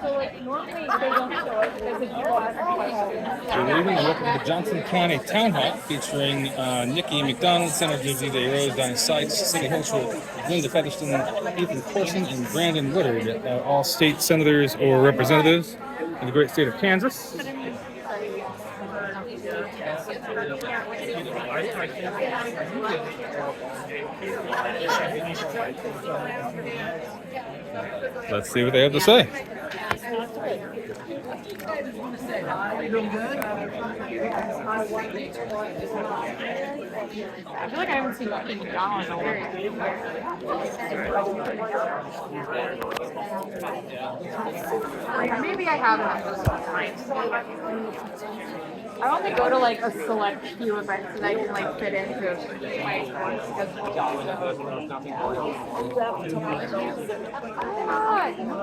So like normally they don't show us because the people ask questions. Good evening and welcome to the Johnson County Town Hall featuring Nikki McDonald, Senator J.D. Rose, Donnie Sykes, Cindy Holsworth, Linda Featherston, Ethan Corson, and Brandon Woodard, all state senators or representatives in the great state of Kansas. Let's see what they have to say. I feel like I haven't seen Nikki McDonald in a while. Maybe I haven't. I only go to like a select few events that I can like fit into my schedule.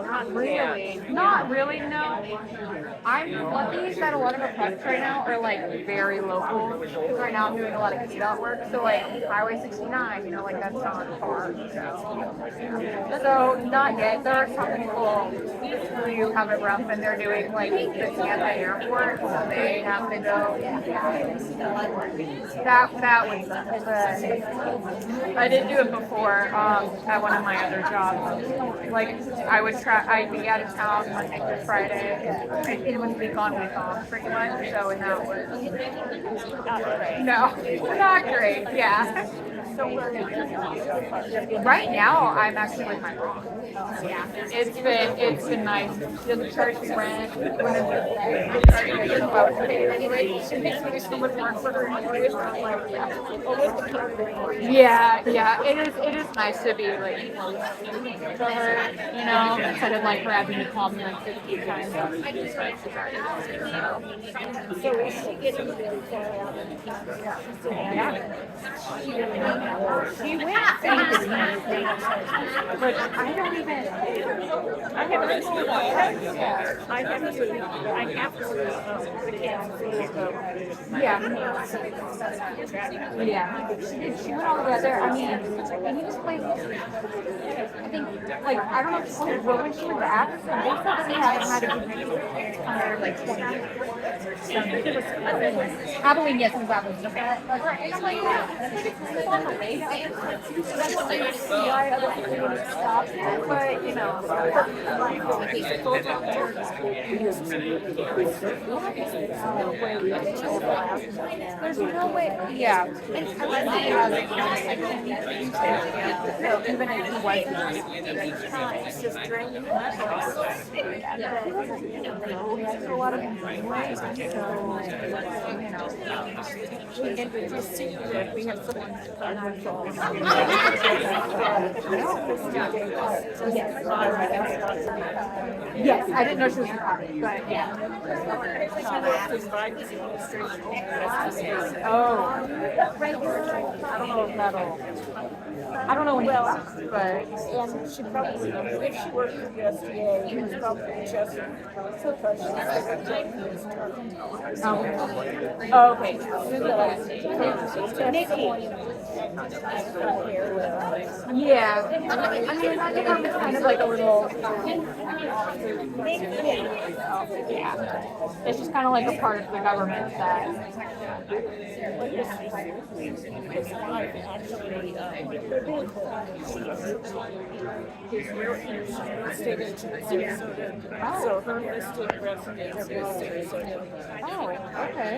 Not really. Not really, no. I'm lucky that a lot of effects right now are like very local. Because right now I'm doing a lot of KDOT work. So like Highway 69, you know, like that's not far. So not yet. There are some people who have it rough and they're doing like this at the airport. So they have to go. That was but I did do it before at one of my other jobs. Like I'd be out of town Monday through Friday. It was week on, week off pretty much. So and that was not great. No, not great. Yeah. So right now I'm actually with my mom. Yeah, it's been nice. She doesn't charge me rent. She makes me do so much work for her anyways. Yeah. It is nice to be like for her, you know, instead of like her having to call me like 50 times. I just like so is she getting really far out? She went but I don't even. I have to yeah. She went all the way there. I mean, and he was playing. I think, like, I don't know if she was when she was at, they said that they haven't had a good under like 20 years. Abilene, yes, it was Abilene. And I'm like, yeah, it's on the way. That's what they see why other people would stop. But, you know, there's no way. Yeah. And no, even if he wasn't. It's just draining. A lot of we have someone yes, I didn't know she was retired, but yeah. Oh, I don't know if that'll. I don't know when but and she probably if she worked for the USDA, it was probably just so oh, okay. Yeah, I mean that department's kind of like a little. Yeah, it's just kind of like a part of the government that. So her listed residence is oh, okay.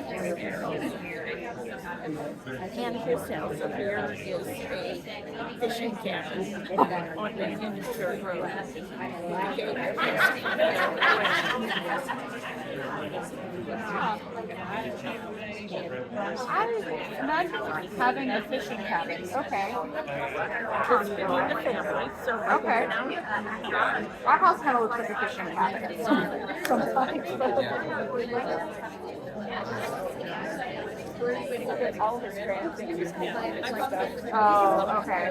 And his house up here is a fishing cabin on the Indian Road. I imagine having a fishing cabin. Okay. Okay. Our house kind of looks like a fishing cabin. Sometimes. All his oh, okay.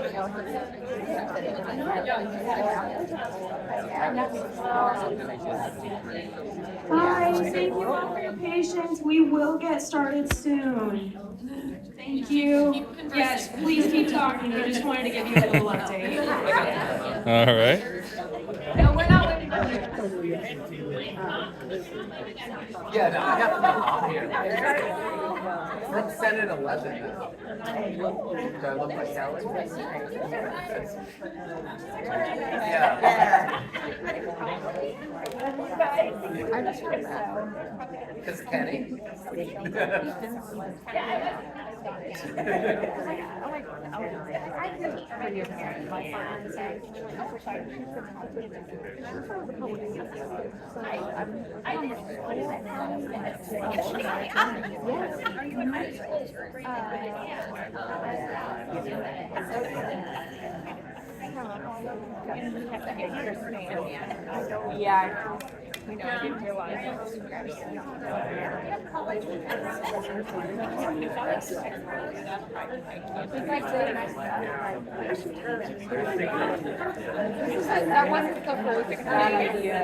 Hi, thank you all for your patience. We will get started soon. Thank you. Yes, please keep talking. I just wanted to give you a little update. All right. No, we're not waiting. Yeah, no, I got them all here. Let's set it 11 now. Do I look like Alex? Yeah. I just heard that. Because Kenny? Yeah, I know, I didn't realize. That wasn't the first bad idea.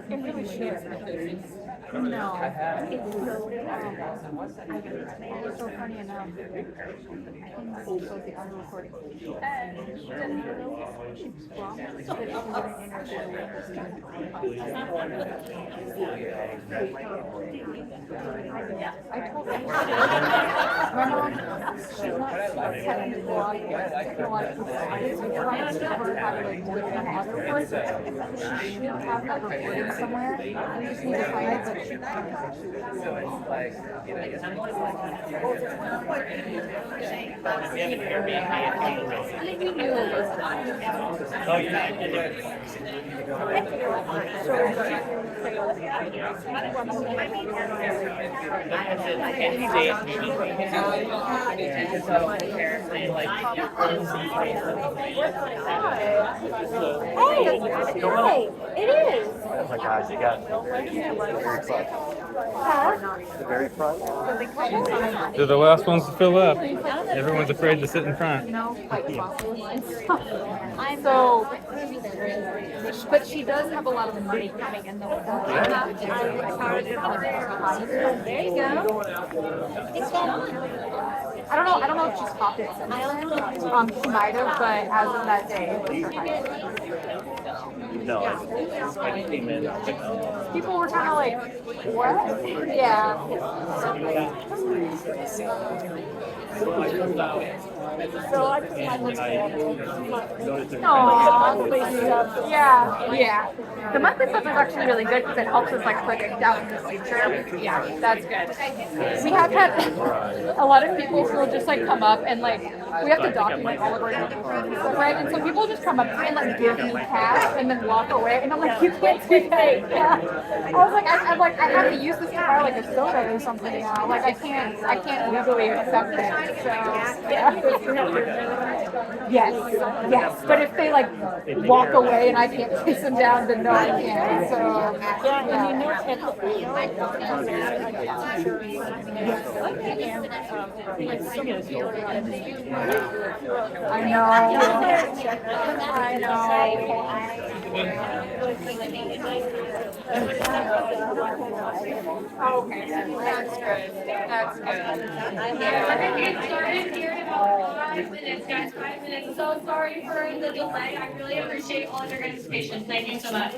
It really should. No. So funny enough. I think this was the auto recording. I told her. My mom, she's not technically a lot of people. We're trying to learn how to like work on auto record. She should have that recording somewhere. We just need to find it, but she So it's like, you know, Oh, yeah. Hey, it is. Oh my gosh, you got the very front. They're the last ones to fill up. Everyone's afraid to sit in front. So, but she does have a lot of money coming in though. There you go. I don't know if she's popped it since then. She might have, but as of that day, it was her highest. No, I came in. People were kind of like, what? Yeah. So I just had this. Aww, yeah. The monthly stuff is actually really good because it helps us like predict out in the future. Yeah, that's good. We have had a lot of people who will just like come up and like we have to document all of our right, and so people just come up to me and like give me cash and then walk away, and I'm like, you can't do that. Yeah. I was like, I'm like, I have to use this to buy like a soda or something now. Like I can't legally accept it. So yeah. Yes. But if they like walk away and I can't chase them down, then no, I can't. So yeah, and you I know. Okay, that's good. That's good. We're gonna get started here in about 5 minutes, guys. 5 minutes. So sorry for the delay. I really appreciate all of your guys' patience. Thank you so much.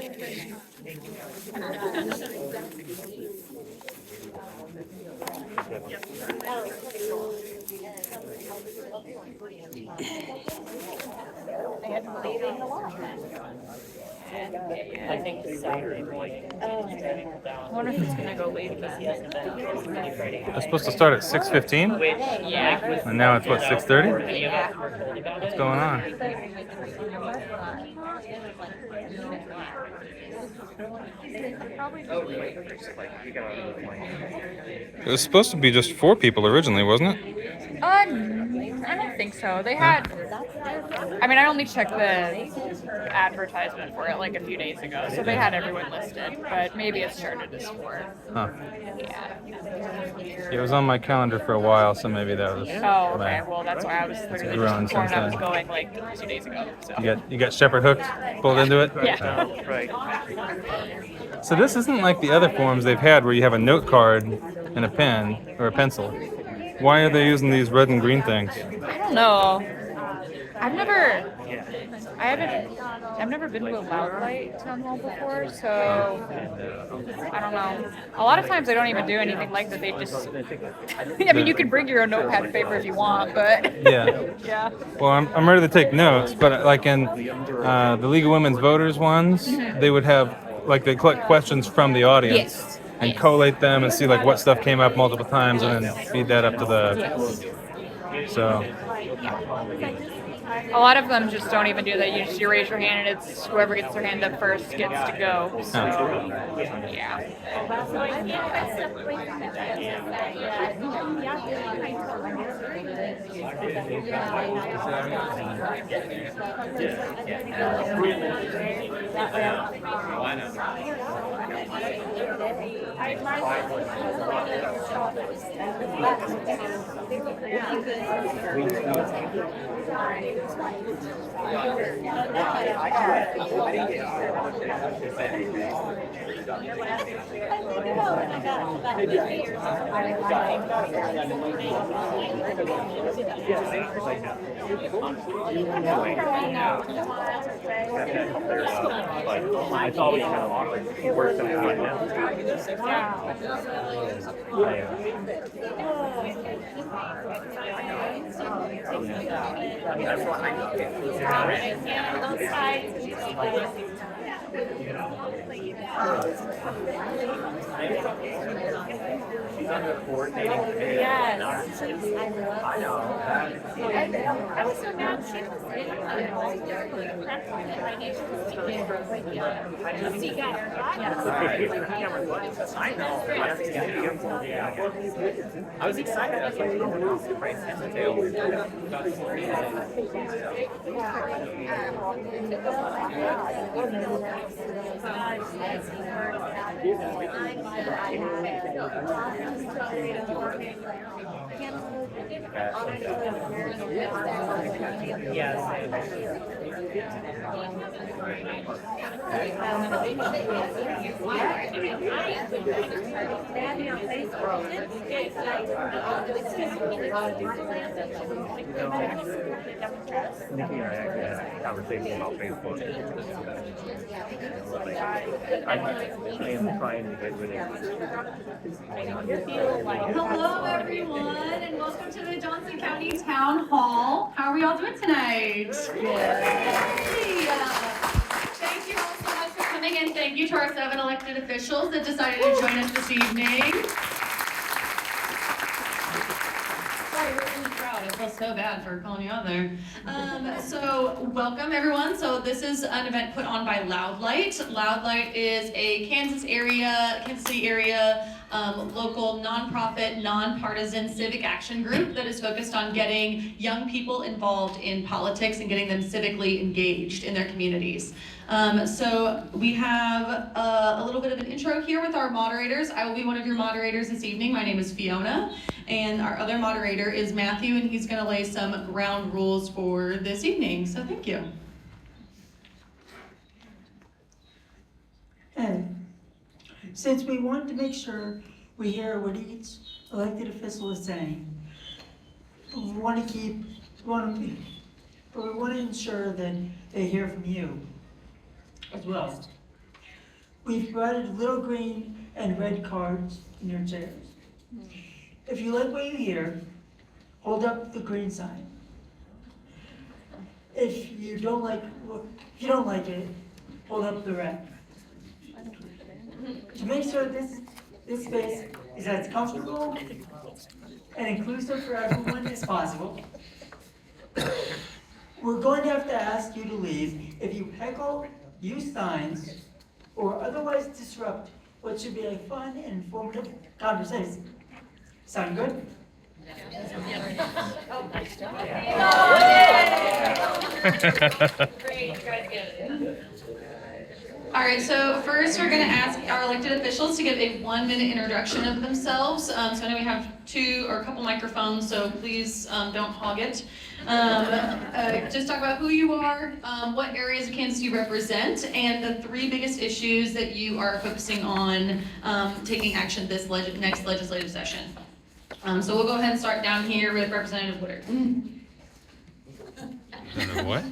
I think Saturday morning. I wonder if it's gonna go late again. It's supposed to start at 6:15, Yeah. and now it's what, 6:30? Yeah. What's going on? It was supposed to be just 4 people originally, wasn't it? I don't think so. They had. I mean, I only checked the advertisement for it like a few days ago, so they had everyone listed. But maybe it started as 4. Huh. Yeah. It was on my calendar for a while, so maybe that was. Oh, okay. Well, that's why I was literally grown just informed since I was then. going like 2 days ago. So. You got Shepherd hooked, pulled into it. Yeah. Right. So this isn't like the other forms they've had where you have a note card and a pen or a pencil. Why are they using these red and green things? I don't know. I've never. I've never been to a loud light town hall before, so I don't know. A lot of times they don't even do anything like that. They just. I mean, you can bring your own notepad and paper if you want, but. Yeah. Yeah. Well, I'm ready to take notes, but like in the League of Women's Voters ones, they would have like they collect questions from the audience Yes. and collate them and see like what stuff came up multiple times and then feed that up to the. So. A lot of them just don't even do that. You raise your hand and it's whoever gets their hand up first gets to go. So, yeah. I thought we kind of awkward. Worse than I now. Yes. I know. I was so mad she was I know. I was excited. I was like, oh, no, right in the tail. Nikki and I actually had a conversation about Facebook. I am trying to get rid of it. Hello, everyone, and welcome to the Johnson County Town Hall. How are we all doing tonight? Yay! Thank you all so much for coming, and thank you to our 7 elected officials that decided to join us this evening. Sorry, we're in the crowd. I feel so bad for calling you out there. So welcome everyone. So this is an event put on by Loud Light. Loud Light is a Kansas City area local nonprofit, nonpartisan civic action group that is focused on getting young people involved in politics and getting them civically engaged in their communities. So we have a little bit of an intro here with our moderators. I will be one of your moderators this evening. My name is Fiona, and our other moderator is Matthew, and he's going to lay some ground rules for this evening. So thank you. And since we want to make sure we hear what each elected official is saying, we want to ensure that they hear from you as well. We've provided little green and red cards in your chairs. If you like what you hear, hold up the green sign. If you don't like it, hold up the red. To make sure this space is as comfortable and inclusive for everyone as possible, we're going to have to ask you to leave if you heckle, use signs, or otherwise disrupt what should be a fun and informative conversation. Sound good? All right, so first we're going to ask our elected officials to give a 1-minute introduction of themselves. So I know we have a couple microphones, so please don't hog it. Just talk about who you are, what areas of Kansas you represent, and the 3 biggest issues that you are focusing on taking action this next legislative session. So we'll go ahead and start down here with Representative Woodard. What?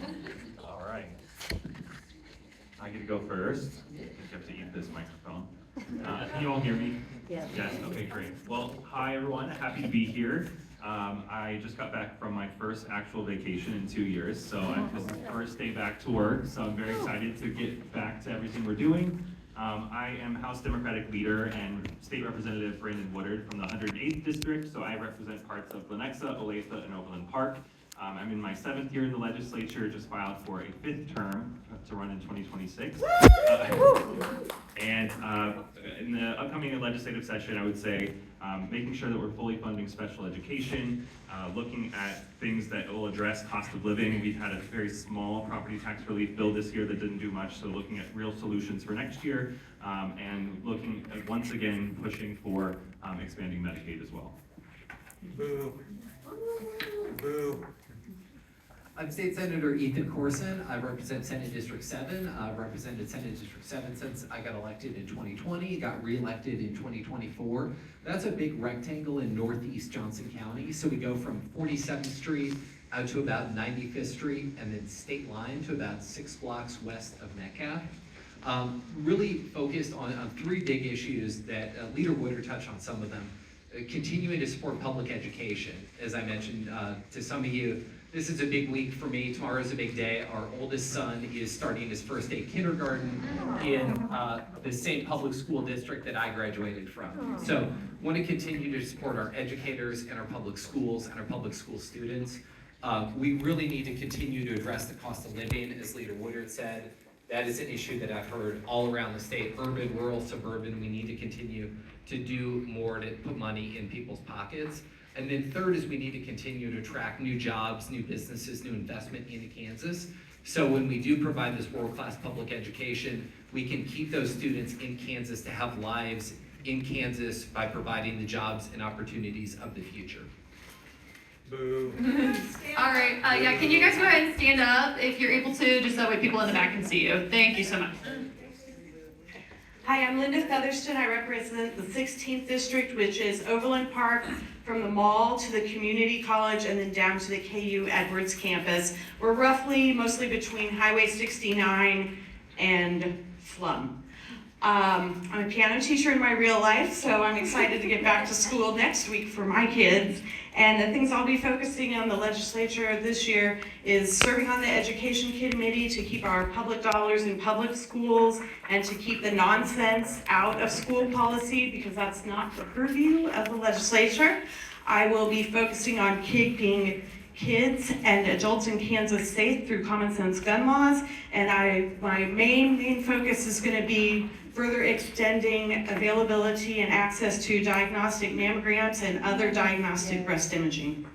All right. I get to go first. I have to eat this microphone. Can you all hear me? Yes. Yes, okay, great. Well, hi everyone, happy to be here. I just got back from my first actual vacation in 2 years, so this is the first day back to work, so I'm very excited to get back to everything we're doing. I am House Democratic Leader and State Representative Brandon Woodard from the 108th District, so I represent parts of Lenexa, Olathe, and Overland Park. I'm in my 7th year in the legislature, just filed for a 5th term to run in 2026. And in the upcoming legislative session, I would say making sure that we're fully funding special education, looking at things that will address cost of living. We've had a very small property tax relief bill this year that didn't do much, so looking at real solutions for next year, and looking at, once again, pushing for expanding Medicaid as well. Boo. Boo. I'm State Senator Ethan Corson. I represent Senate District 7. I've represented Senate District 7 since I got elected in 2020, got re-elected in 2024. That's a big rectangle in northeast Johnson County. So we go from 47th Street out to about 95th Street and then state line to about 6 blocks west of Metcalf. Really focused on 3 big issues that Leader Woodard touched on some of them. Continuing to support public education. As I mentioned to some of you, this is a big week for me. Tomorrow's a big day. Our oldest son is starting his first day kindergarten in the same public school district that I graduated from. So want to continue to support our educators and our public schools and our public school students. We really need to continue to address the cost of living, as Leader Woodard said. That is an issue that I've heard all around the state, urban, rural, suburban. We need to continue to do more to put money in people's pockets. And then third is we need to continue to attract new jobs, new businesses, new investment into Kansas. So when we do provide this world-class public education, we can keep those students in Kansas to have lives in Kansas by providing the jobs and opportunities of the future. Boo. All right, yeah, can you guys go ahead and stand up if you're able to, just that way people in the back can see you. Thank you so much. Hi, I'm Linda Featherston. I represent the 16th District, which is Overland Park, from the mall to the community college and then down to the KU Edwards campus. We're roughly mostly between Highway 69 and Flum. I'm a piano teacher in my real life, so I'm excited to get back to school next week for my kids. And the things I'll be focusing on the legislature this year is serving on the education committee to keep our public dollars in public schools and to keep the nonsense out of school policy, because that's not the purview of the legislature. I will be focusing on keeping kids and adults in Kansas safe through common sense gun laws. And my main focus is going to be further extending availability and access to diagnostic mammograms and other diagnostic breast imaging.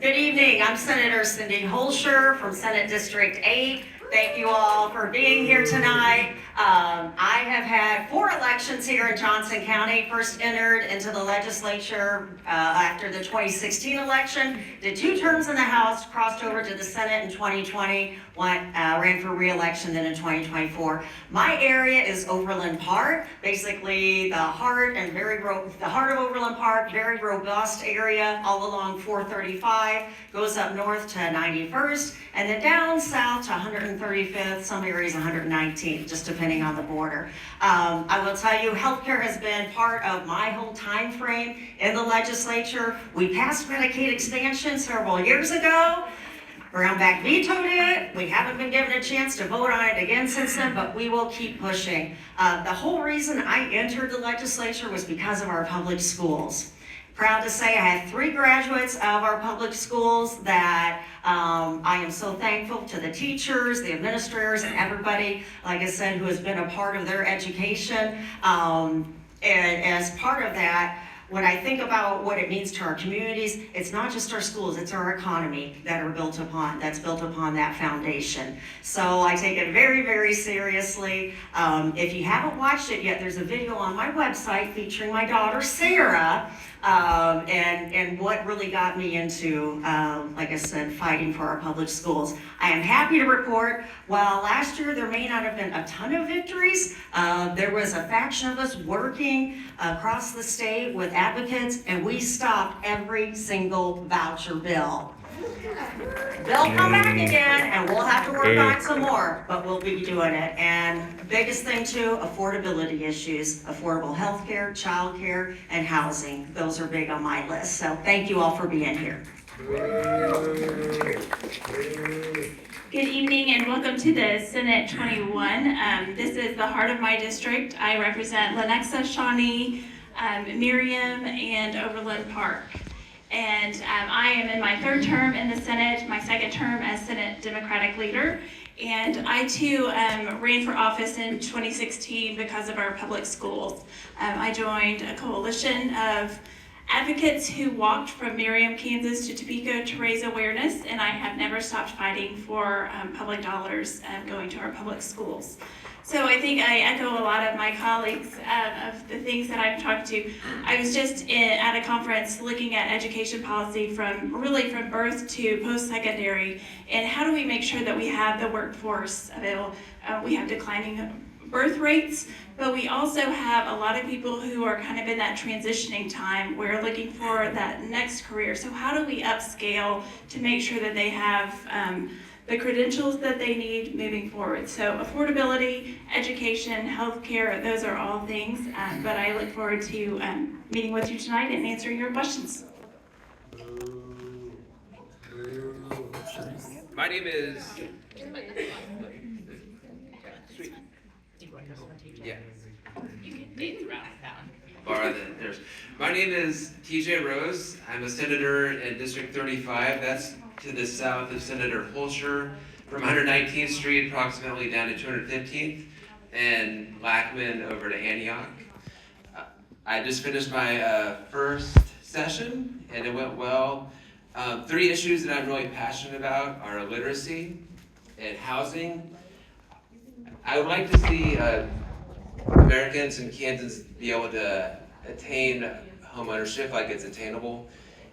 Good evening, I'm Senator Cindy Holscher from Senate District 8. Thank you all for being here tonight. I have had 4 elections here in Johnson County. First entered into the legislature after the 2016 election, did 2 terms in the House, crossed over to the Senate in 2020, ran for re-election then in 2024. My area is Overland Park, basically the heart of Overland Park, very robust area all along 435, goes up north to 91st, and then down south to 135th, some areas 119th, just depending on the border. I will tell you, healthcare has been part of my whole time frame in the legislature. We passed Medicaid expansion several years ago. Brownback vetoed it. We haven't been given a chance to vote on it again since then, but we will keep pushing. The whole reason I entered the legislature was because of our public schools. Proud to say I have 3 graduates of our public schools that I am so thankful to the teachers, the administrators, and everybody, like I said, who has been a part of their education. And as part of that, when I think about what it means to our communities, it's not just our schools, it's our economy that's built upon that foundation. So I take it very, very seriously. If you haven't watched it yet, there's a video on my website featuring my daughter, Sarah, and what really got me into, like I said, fighting for our public schools. I am happy to report, while last year there may not have been a ton of victories, there was a faction of us working across the state with advocates, and we stopped every single voucher bill. They'll come back again, and we'll have to work on some more, but we'll be doing it. And the biggest thing too, affordability issues, affordable healthcare, childcare, and housing. Those are big on my list. So thank you all for being here. Good evening and welcome to the Senate 21. This is the heart of my district. I represent Lenexa, Shawnee, Miriam, and Overland Park. And I am in my third term in the Senate, my second term as Senate Democratic leader. And I too ran for office in 2016 because of our public schools. I joined a coalition of advocates who walked from Merriam, Kansas to Topeka to raise awareness, and I have never stopped fighting for public dollars going to our public schools. So I think I echo a lot of my colleagues of the things that I've talked to. I was just at a conference looking at education policy from birth to post-secondary, and how do we make sure that we have the workforce available. We have declining birth rates, but we also have a lot of people who are kind of in that transitioning time. We're looking for that next career. So how do we upscale to make sure that they have the credentials that they need moving forward? So affordability, education, healthcare, those are all things, but I look forward to meeting with you tonight and answering your questions. My name is... Yeah. My name is TJ Rose. I'm a senator in District 35. That's to the south of Senator Holscher, from 119th Street approximately down to 215th, and Lackman over to Antioch. I just finished my first session, and it went well. 3 issues that I'm really passionate about are literacy and housing. I would like to see Americans in Kansas be able to attain home ownership like it's attainable.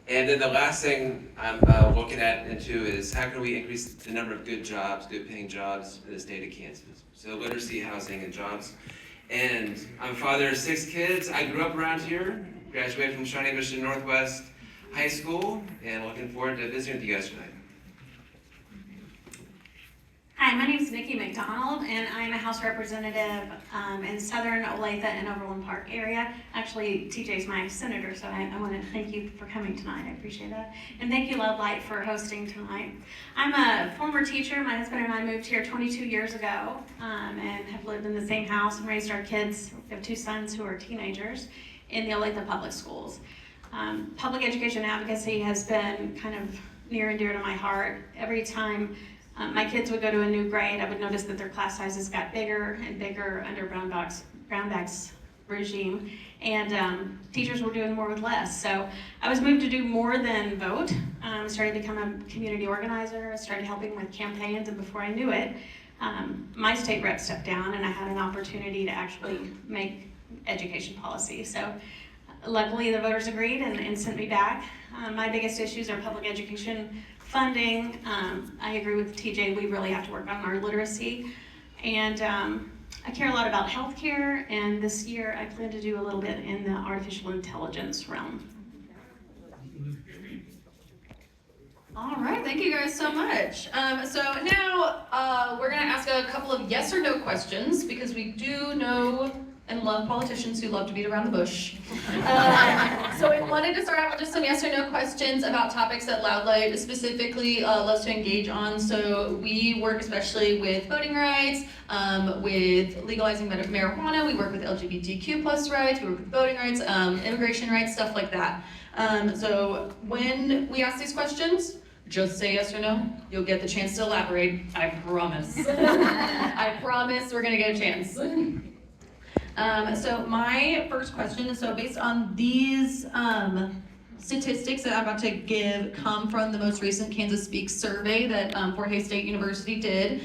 And then the last thing I'm looking into is how can we increase the number of good jobs, good paying jobs in the state of Kansas. So literacy, housing, and jobs. And I'm a father of 6 kids. I grew up around here, graduated from Shawnee Mission Northwest High School, and looking forward to visiting with you guys tonight. Hi, my name is Nikki McDonald, and I'm a House Representative in Southern Olathe and Overland Park area. Actually, TJ's my senator, so I want to thank you for coming tonight. I appreciate that. And thank you, Love Light, for hosting tonight. I'm a former teacher. My husband and I moved here 22 years ago and have lived in the same house and raised our kids. We have 2 sons who are teenagers in the Olathe public schools. Public education advocacy has been kind of near and dear to my heart. Every time my kids would go to a new grade, I would notice that their class sizes got bigger and bigger under Brownback's regime, and teachers were doing more with less. So I was moved to do more than vote. Started to become a community organizer, started helping with campaigns, and before I knew it, my state rep stepped down and I had an opportunity to actually make education policy. So luckily the voters agreed and sent me back. My biggest issues are public education funding. I agree with TJ, we really have to work on our literacy. And I care a lot about healthcare, and this year I plan to do a little bit in the artificial intelligence realm. All right, thank you guys so much. So now we're gonna ask a couple of yes or no questions, because we do know and love politicians who love to beat around the bush. So we wanted to start out with just some yes or no questions about topics that Loud Light specifically loves to engage on. So we work especially with voting rights, with legalizing marijuana, we work with LGBTQ plus rights, we work with voting rights, immigration rights, stuff like that. So when we ask these questions, just say yes or no. You'll get the chance to elaborate, I promise. I promise we're gonna get a chance. So my first question, so based on these statistics that I'm about to give come from the most recent Kansas Speaks survey that Fort Hays State University did.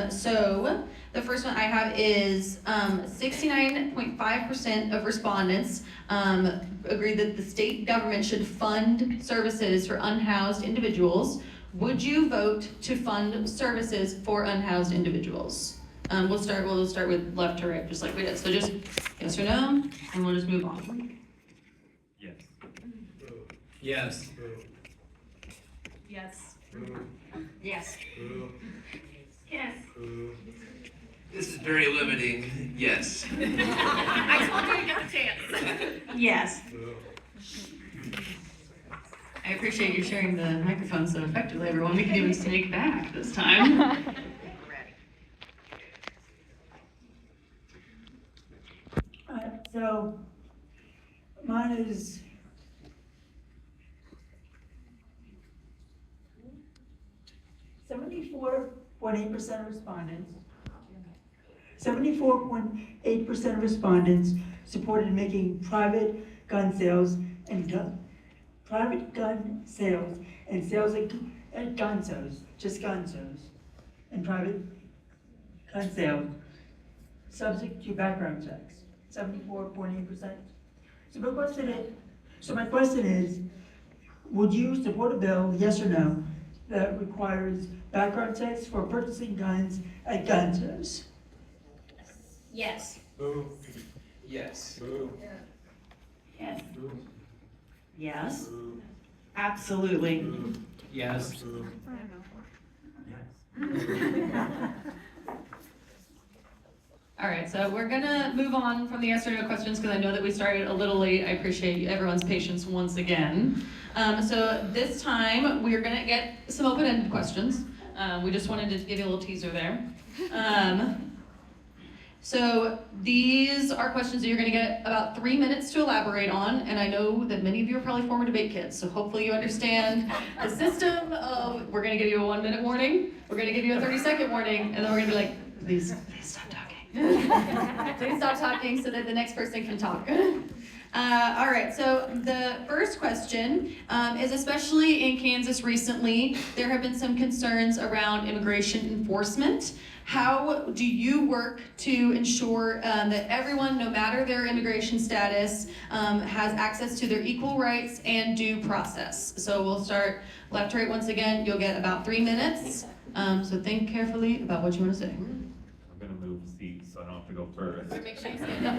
So the first one I have is 69.5% of respondents agree that the state government should fund services for unhoused individuals. Would you vote to fund services for unhoused individuals? We'll start with left to right, just like we did. So just yes or no, and we'll just move on. Yes. Yes. Yes. Yes. Yes. This is very limiting. Yes. I told you to give a chance. Yes. I appreciate you sharing the microphone so effectively, everyone. We can even snake back this time. So mine is 74.8% of respondents. 74.8% of respondents supported making private gun sales and sales at gun shows, just gun shows, and private gun sales subject to background checks. 74.8%. So my question is, would you support a bill, yes or no, that requires background checks for purchasing guns at gun shows? Yes. Yes. Yes. Yes. Absolutely. Yes. All right, so we're gonna move on from the yes or no questions because I know that we started a little late. I appreciate everyone's patience once again. So this time we're gonna get some open-ended questions. We just wanted to give you a little teaser there. So these are questions that you're gonna get about 3 minutes to elaborate on, and I know that many of you are probably former debate kids, so hopefully you understand the system of, we're gonna give you a 1-minute warning, we're gonna give you a 30-second warning, and then we're gonna be like, please stop talking. Please stop talking so that the next person can talk. All right, so the first question is, especially in Kansas recently, there have been some concerns around immigration enforcement. How do you work to ensure that everyone, no matter their immigration status, has access to their equal rights and due process? So we'll start left to right once again. You'll get about 3 minutes. So think carefully about what you want to say. I'm gonna move seats so I don't have to go first. Make sure you stand up.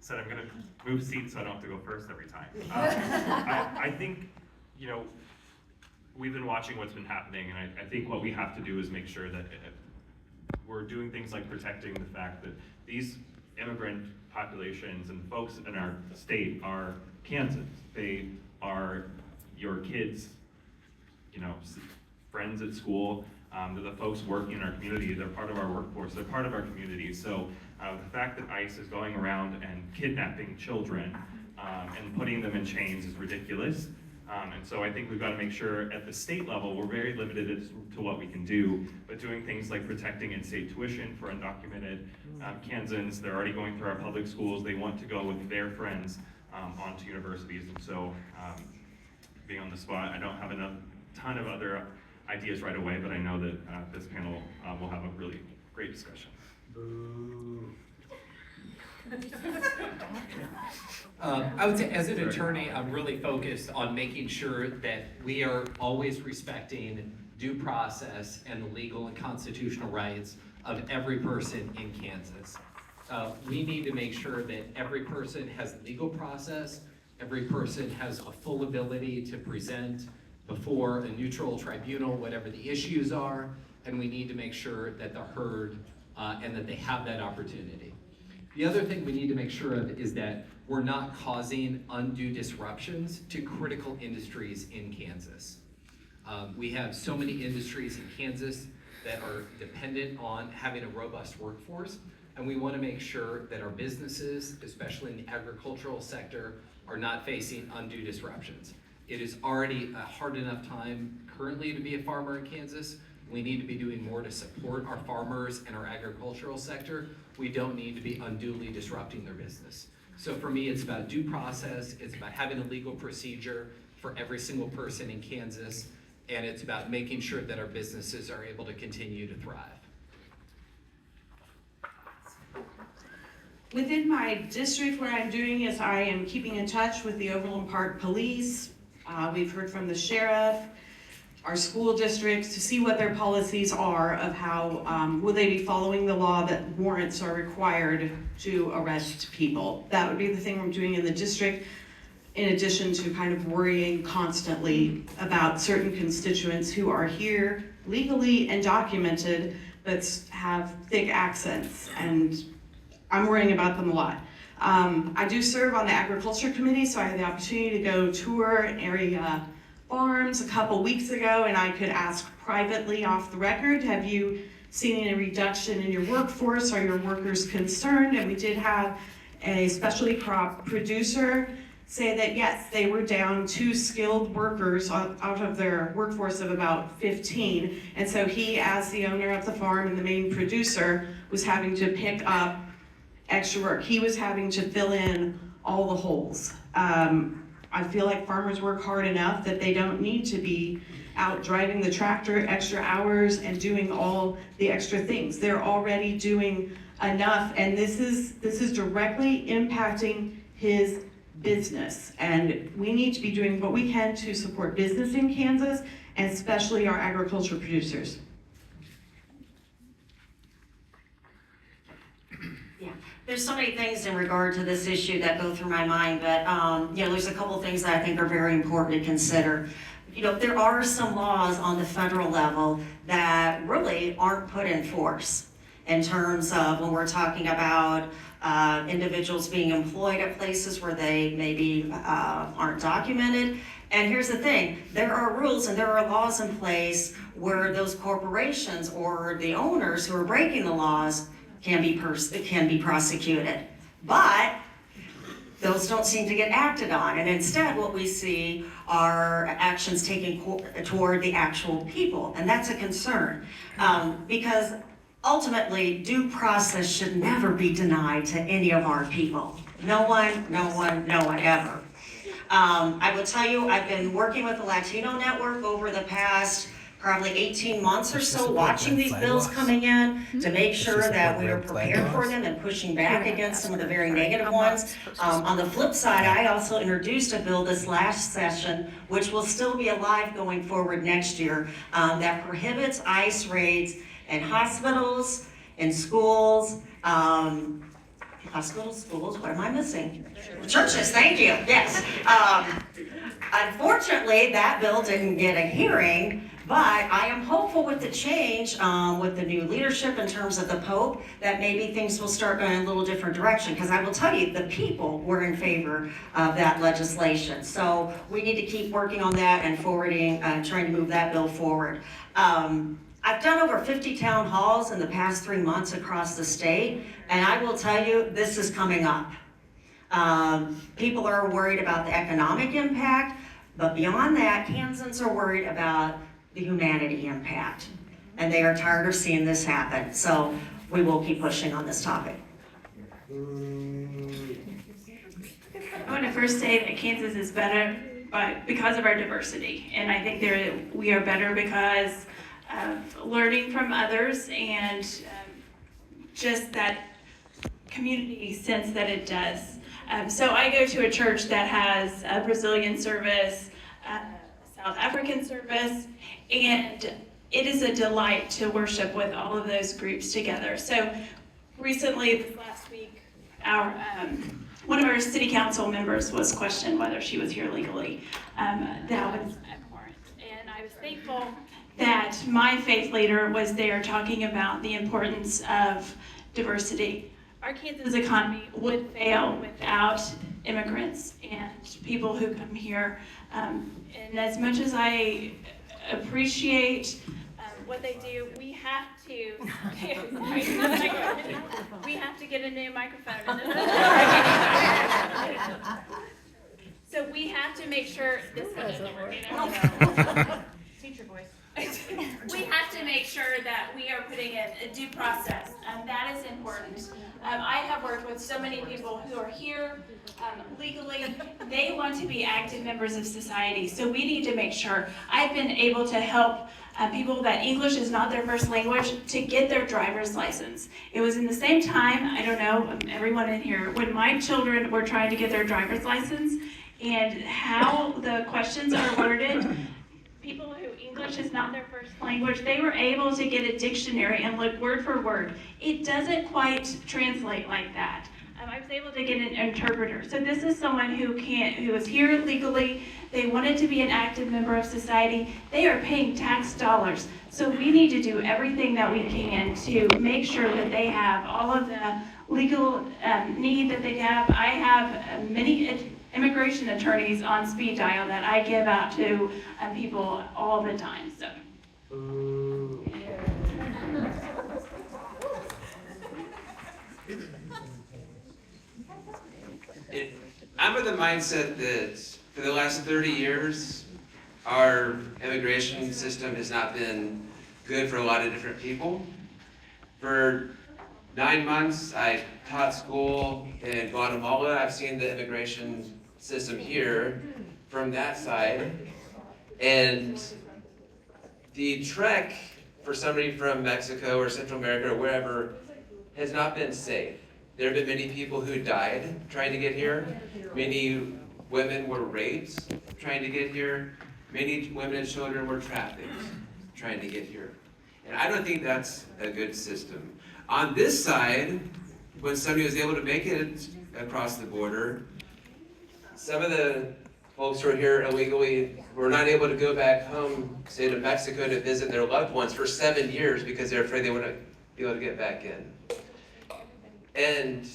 Said I'm gonna move seats so I don't have to go first every time. I think, you know, we've been watching what's been happening, and I think what we have to do is make sure that we're doing things like protecting the fact that these immigrant populations and folks in our state are Kansans. They are your kids, you know, friends at school. They're the folks working in our community. They're part of our workforce. They're part of our community. So the fact that ICE is going around and kidnapping children and putting them in chains is ridiculous. And so I think we've got to make sure at the state level, we're very limited as to what we can do, but doing things like protecting in-state tuition for undocumented Kansans. They're already going through our public schools. They want to go with their friends onto universities. And so being on the spot, I don't have a ton of other ideas right away, but I know that this panel will have a really great discussion. Boo. I would say as an attorney, I'm really focused on making sure that we are always respecting due process and the legal and constitutional rights of every person in Kansas. We need to make sure that every person has legal process, every person has a full ability to present before a neutral tribunal, whatever the issues are, and we need to make sure that they're heard and that they have that opportunity. The other thing we need to make sure of is that we're not causing undue disruptions to critical industries in Kansas. We have so many industries in Kansas that are dependent on having a robust workforce, and we want to make sure that our businesses, especially in the agricultural sector, are not facing undue disruptions. It is already a hard enough time currently to be a farmer in Kansas. We need to be doing more to support our farmers and our agricultural sector. We don't need to be unduly disrupting their business. So for me, it's about due process, it's about having a legal procedure for every single person in Kansas, and it's about making sure that our businesses are able to continue to thrive. Within my district, what I'm doing is I am keeping in touch with the Overland Park Police. We've heard from the sheriff, our school districts, to see what their policies are of how, will they be following the law that warrants are required to arrest people. That would be the thing I'm doing in the district, in addition to kind of worrying constantly about certain constituents who are here legally and documented, but have thick accents, and I'm worrying about them a lot. I do serve on the agriculture committee, so I had the opportunity to go tour area farms a couple weeks ago, and I could ask privately off the record, have you seen any reduction in your workforce? Are your workers concerned? And we did have a specialty crop producer say that yes, they were down 2 skilled workers out of their workforce of about 15. And so he, as the owner of the farm and the main producer, was having to pick up extra work. He was having to fill in all the holes. I feel like farmers work hard enough that they don't need to be out driving the tractor extra hours and doing all the extra things. They're already doing enough, and this is directly impacting his business. And we need to be doing what we can to support business in Kansas, and especially our agriculture producers. There's so many things in regard to this issue that go through my mind, but there's a couple of things that I think are very important to consider. There are some laws on the federal level that really aren't put in force in terms of when we're talking about individuals being employed at places where they maybe aren't documented. And here's the thing, there are rules and there are laws in place where those corporations or the owners who are breaking the laws can be prosecuted. But those don't seem to get acted on. And instead what we see are actions taken toward the actual people. And that's a concern because ultimately due process should never be denied to any of our people. No one ever. I will tell you, I've been working with the Latino Network over the past probably 18 months or so, watching these bills coming in to make sure that we are prepared for them and pushing back against some of the very negative ones. On the flip side, I also introduced a bill this last session, which will still be alive going forward next year, that prohibits ICE raids in hospitals, in schools, schools, what am I missing? Churches, thank you, yes. Unfortunately, that bill didn't get a hearing, but I am hopeful with the change, with the new leadership in terms of the Pope, that maybe things will start going in a little different direction. Because I will tell you, the people were in favor of that legislation. So we need to keep working on that and forwarding, trying to move that bill forward. I've done over 50 town halls in the past 3 months across the state, and I will tell you, this is coming up. People are worried about the economic impact, but beyond that, Kansans are worried about the humanity impact, and they are tired of seeing this happen. So we will keep pushing on this topic. I want to first say that Kansas is better because of our diversity, and I think we are better because of learning from others and just that community sense that it does. So I go to a church that has a Brazilian service, South African service, and it is a delight to worship with all of those groups together. So recently, this last week, one of our city council members was questioned whether she was here legally. That was abhorrent, and I was thankful that my faith leader was there talking about the importance of diversity. Our Kansas economy would fail without immigrants and people who come here. And as much as I appreciate what they do, we have to, we have to get a new microphone. So we have to make sure, this one isn't working. Teacher voice. We have to make getting a due process. That is important. I have worked with so many people who are here legally. They want to be active members of society, so we need to make sure. I've been able to help people that English is not their first language to get their driver's license. It was in the same time, I don't know, everyone in here, when my children were trying to get their driver's license and how the questions are worded. People who English is not their first language, they were able to get a dictionary and look word for word. It doesn't quite translate like that. I was able to get an interpreter. So this is someone who is here legally. They wanted to be an active member of society. They are paying tax dollars. So we need to do everything that we can to make sure that they have all of the legal need that they have. I have many immigration attorneys on speed dial that I give out to people all the time. So. I'm of the mindset that for the last 30 years, our immigration system has not been good for a lot of different people. For 9 months, I taught school in Guatemala. I've seen the immigration system here from that side. And the trek for somebody from Mexico or Central America or wherever has not been safe. There have been many people who died trying to get here. Many women were raped trying to get here. Many women and children were trafficked trying to get here. And I don't think that's a good system. On this side, when somebody was able to make it across the border, some of the folks who are here illegally were not able to go back home, say to Mexico, to visit their loved ones for 7 years because they're afraid they wouldn't be able to get back in. And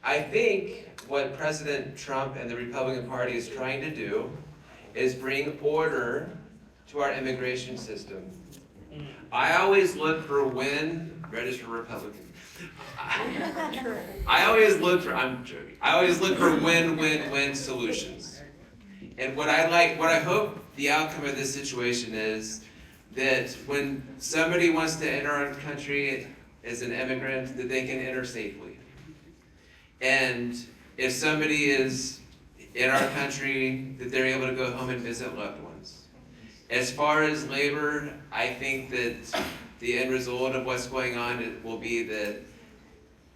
I think what President Trump and the Republican Party is trying to do is bring order to our immigration system. I always look for register Republican. I'm joking. I always look for win-win-win solutions. And what I hope the outcome of this situation is that when somebody wants to enter our country as an immigrant, that they can enter safely. And if somebody is in our country, that they're able to go home and visit loved ones. As far as labor, I think that the end result of what's going on will be that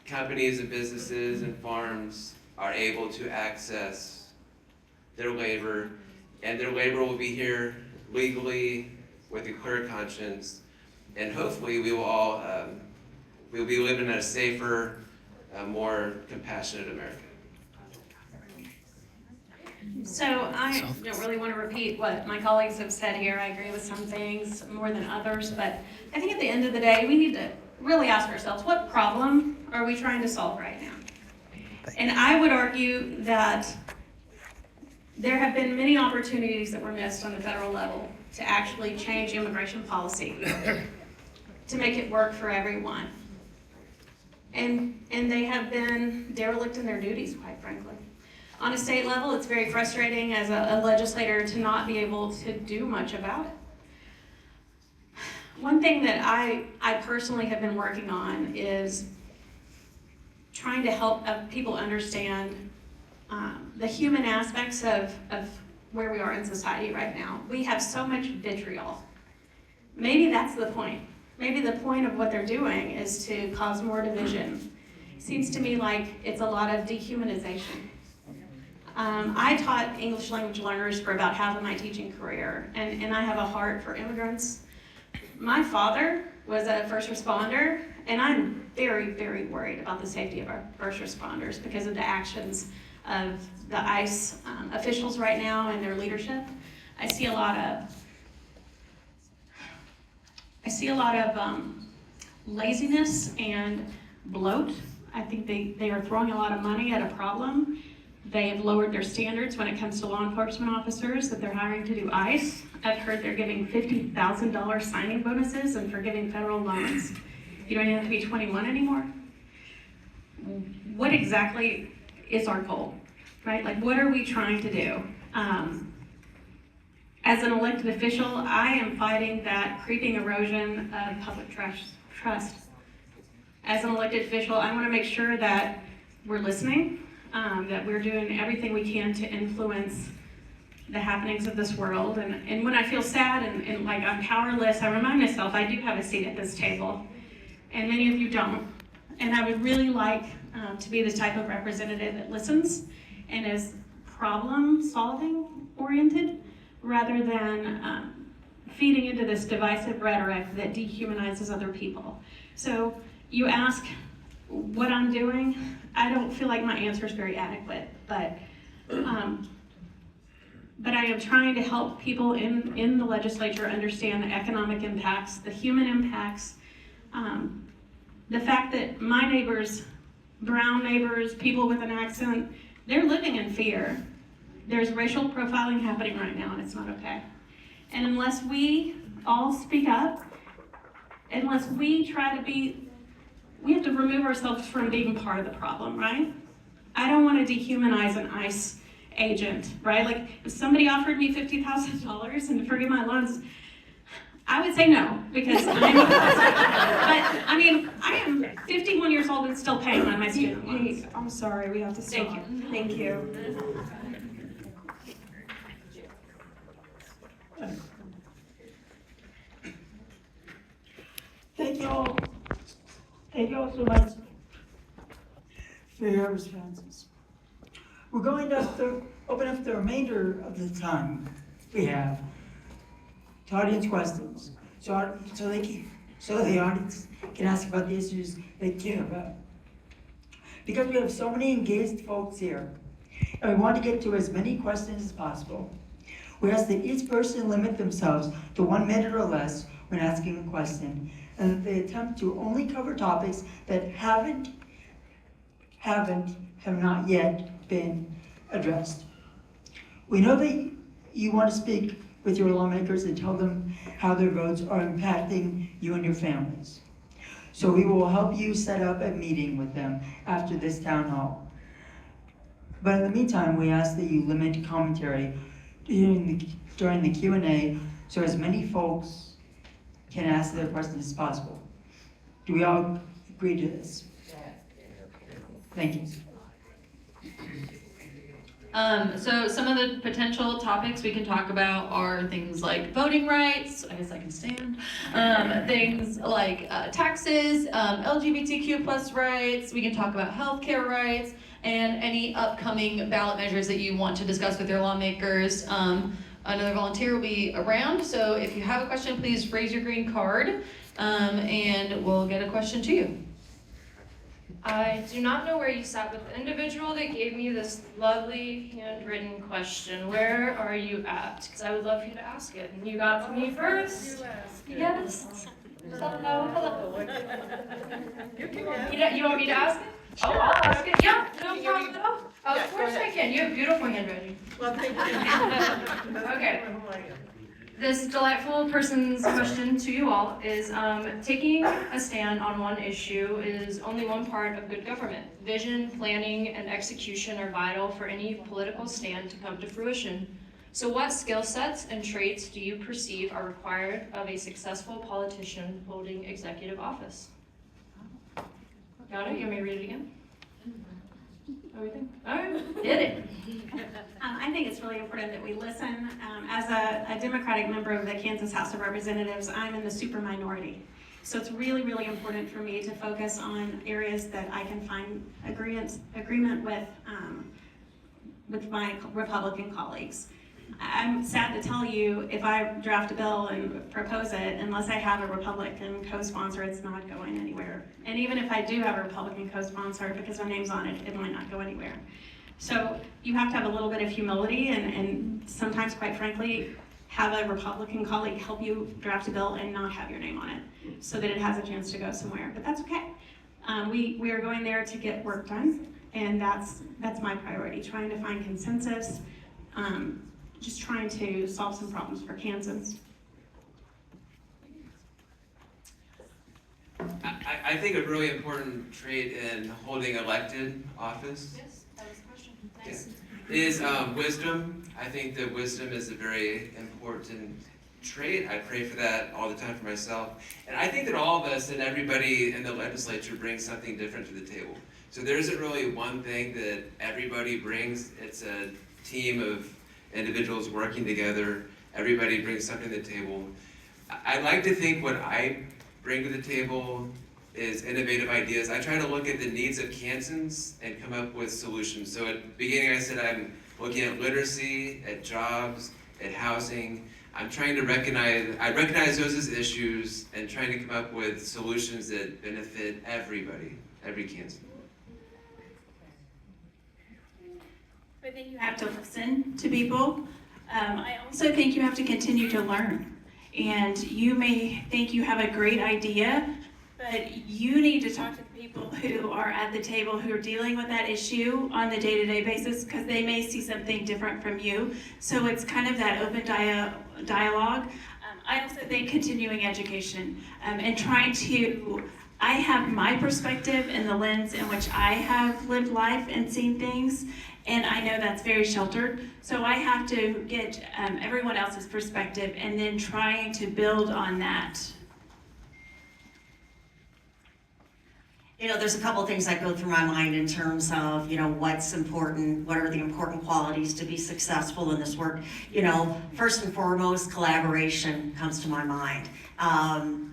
companies and businesses and farms are able to access their labor, and their labor will be here legally with a clear conscience, and hopefully we will all we'll be living in a safer, more compassionate America. So I don't really want to repeat what my colleagues have said here. I agree with some things more than others, but I think at the end of the day, we need to really ask ourselves, what problem are we trying to solve right now? And I would argue that there have been many opportunities that were missed on the federal level to actually change immigration policy, to make it work for everyone. And they have been derelict in their duties, quite frankly. On a state level, it's very frustrating as a legislator to not be able to do much about it. One thing that I personally have been working on is trying to help people understand the human aspects of where we are in society right now. We have so much vitriol. Maybe that's the point. Maybe the point of what they're doing is to cause more division. Seems to me like it's a lot of dehumanization. I taught English language learners for about half of my teaching career, and I have a heart for immigrants. My father was a first responder, and I'm very, very worried about the safety of our first responders because of the actions of the ICE officials right now and their leadership. I see a lot of laziness and bloat. I think they are throwing a lot of money at a problem. They have lowered their standards when it comes to law enforcement officers that they're hiring to do ICE. I've heard they're giving $50,000 signing bonuses and forgiving federal loans. You don't even have to be 21 anymore. What exactly is our goal, right? Like, what are we trying to do? As an elected official, I am fighting that creeping erosion of public trust. As an elected official, I want to make sure that we're listening, that we're doing everything we can to influence the happenings of this world. And when I feel sad and like I'm powerless, I remind myself I do have a seat at this table, and many of you don't. And I would really like to be the type of representative that listens and is problem-solving oriented, rather than feeding into this divisive rhetoric that dehumanizes other people. So you ask what I'm doing. I don't feel like my answer is very adequate, but I am trying to help people in the legislature understand the economic impacts, the human impacts, the fact that my neighbors, brown neighbors, people with an accent, they're living in fear. There's racial profiling happening right now, and it's not okay. And unless we all speak up, unless we try to be, we have to remove ourselves from being part of the problem, right? I don't want to dehumanize an ICE agent, right? Like, if somebody offered me $50,000 and to forgive my loans, I would say no, because but I mean, I am 51 years old and still paying on my student loans. I'm sorry, we have to stop. Thank you. Thank you all. Thank you all so much for your responses. We're going to open up the remainder of the time we have to audience questions, so the audience can ask about the issues they care about. Because we have so many engaged folks here, and we want to get to as many questions as possible, we ask that each person limit themselves to 1 minute or less when asking a question, and that they attempt to only cover topics that have not yet been addressed. We know that you want to speak with your lawmakers and tell them how their votes are impacting you and your families. So we will help you set up a meeting with them after this town hall. But in the meantime, we ask that you limit commentary during the Q&A so as many folks can ask their questions as possible. Do we all agree to this? Thank you. So some of the potential topics we can talk about are things like voting rights, I guess I can stand, things like taxes, LGBTQ plus rights, we can talk about healthcare rights, and any upcoming ballot measures that you want to discuss with your lawmakers. Another volunteer will be around, so if you have a question, please raise your green card, and we'll get a question to you. I do not know where you sat with the individual that gave me this lovely handwritten question. Where are you at? Because I would love for you to ask it. And you got to me first. Yes. Hello. You want me to ask it? Oh, I'll ask it. Yeah, no problem at all. Of course I can. You have beautiful handwriting. Well, thank you. Okay. This delightful person's question to you all is, taking a stand on one issue is only one part of good government. Vision, planning, and execution are vital for any political stand to come to fruition. So what skill sets and traits do you perceive are required of a successful politician holding executive office? Got it? You want me to read it again? Everything? All right, did it. I think it's really important that we listen. As a Democratic member of the Kansas House of Representatives, I'm in the super minority. So it's really, really important for me to focus on areas that I can find agreement with my Republican colleagues. I'm sad to tell you, if I draft a bill and propose it, unless I have a Republican co-sponsor, it's not going anywhere. And even if I do have a Republican co-sponsor, because my name's on it, it might not go anywhere. So you have to have a little bit of humility and sometimes, quite frankly, have a Republican colleague help you draft a bill and not have your name on it so that it has a chance to go somewhere. But that's okay. We are going there to get work done, and that's my priority, trying to find consensus, just trying to solve some problems for Kansans. I think a really important trait in holding elected office is wisdom. I think that wisdom is a very important trait. I pray for that all the time for myself. And I think that all of us and everybody in the legislature brings something different to the table. So there isn't really one thing that everybody brings. It's a team of individuals working together. Everybody brings something to the table. I like to think what I bring to the table is innovative ideas. I try to look at the needs of Kansans and come up with solutions. So at the beginning I said I'm looking at literacy, at jobs, at housing. I'm trying to recognize those as issues and trying to come up with solutions that benefit everybody, every Kansan. I think you have to listen to people. I also think you have to continue to learn. And you may think you have a great idea, but you need to talk to the people who are at the table, who are dealing with that issue on the day-to-day basis, because they may see something different from you. So it's kind of that open dialogue. I also think continuing education and trying to, I have my perspective and the lens in which I have lived life and seen things, and I know that's very sheltered. So I have to get everyone else's perspective and then trying to build on that. You know, there's a couple of things that go through my mind in terms of, you know, what's important, what are the important qualities to be successful in this work. You know, first and foremost, collaboration comes to my mind.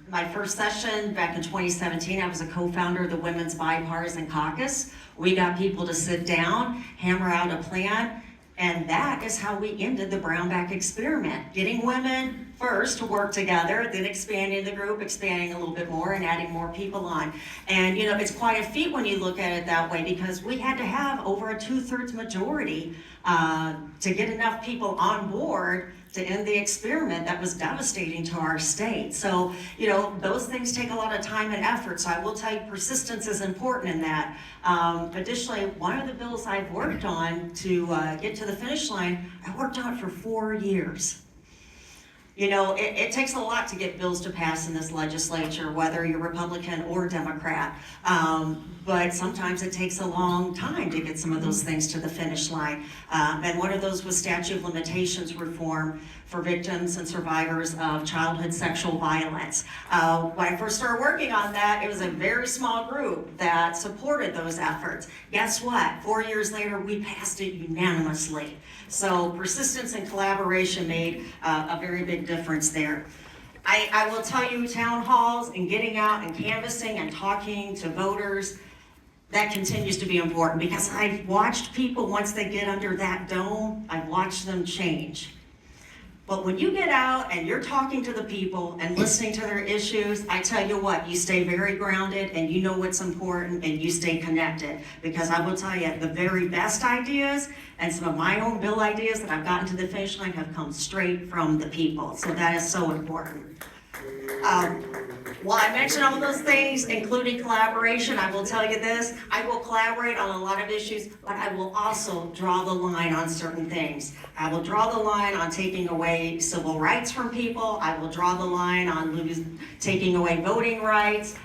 My first session back in 2017, I was a co-founder of the Women's Bipartisan Caucus. We got people to sit down, hammer out a plan, and that is how we ended the Brownback experiment. Getting women first to work together, then expanding the group, expanding a little bit more and adding more people on. And you know, it's quite a feat when you look at it that way, because we had to have over a 2/3 majority to get enough people on board to end the experiment that was devastating to our state. So, you know, those things take a lot of time and effort. So I will tell you, persistence is important in that. Additionally, one of the bills I've worked on to get to the finish line, I worked on it for 4 years. You know, it takes a lot to get bills to pass in this legislature, whether you're Republican or Democrat. But sometimes it takes a long time to get some of those things to the finish line. And one of those was statute of limitations reform for victims and survivors of childhood sexual violence. When I first started working on that, it was a very small group that supported those efforts. Guess what? 4 years later, we passed it unanimously. So persistence and collaboration made a very big difference there. I will tell you, town halls and getting out and canvassing and talking to voters, that continues to be important, because I've watched people, once they get under that dome, I've watched them change. But when you get out and you're talking to the people and listening to their issues, I tell you what, you stay very grounded and you know what's important and you stay connected. Because I will tell you, the very best ideas and some of my own bill ideas that I've gotten to the finish line have come straight from the people. So that is so important. While I mentioned all those things, including collaboration, I will tell you this, I will collaborate on a lot of issues, but I will also draw the line on certain things. I will draw the line on taking away civil rights from people. I will draw the line on taking away voting rights,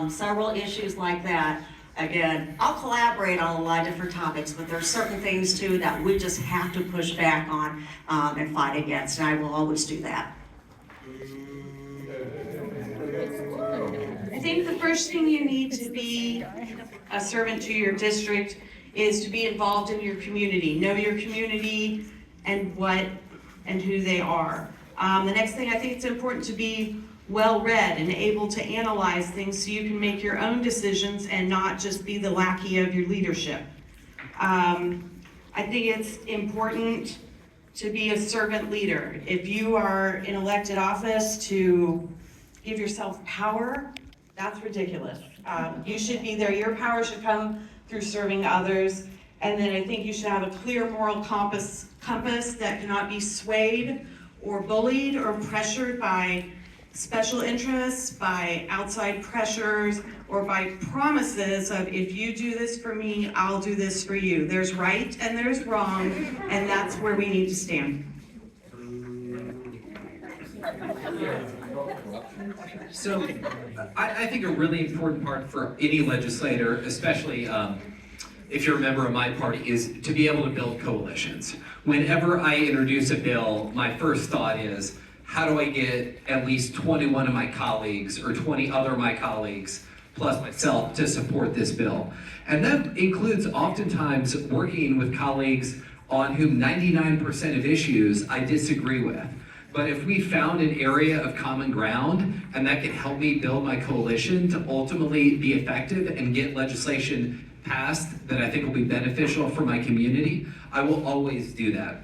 several issues like that. Again, I'll collaborate on a lot of different topics, but there are certain things too that we just have to push back on and fight against, and I will always do that. I think the first thing you need to be a servant to your district is to be involved in your community. Know your community and what and who they are. The next thing, I think it's important to be well-read and able to analyze things so you can make your own decisions and not just be the lackey of your leadership. I think it's important to be a servant leader. If you are in elected office to give yourself power, that's ridiculous. You should be there. Your power should come through serving others. And then I think you should have a clear moral compass that cannot be swayed or bullied or pressured by special interests, by outside pressures, or by promises of, if you do this for me, I'll do this for you. There's right and there's wrong, and that's where we need to stand. So I think a really important part for any legislator, especially if you're a member of my party, is to be able to build coalitions. Whenever I introduce a bill, my first thought is, how do I get at least 21 of my colleagues or 20 other of my colleagues plus myself to support this bill? And that includes oftentimes working with colleagues on whom 99% of issues I disagree with. But if we found an area of common ground and that can help me build my coalition to ultimately be effective and get legislation passed that I think will be beneficial for my community, I will always do that.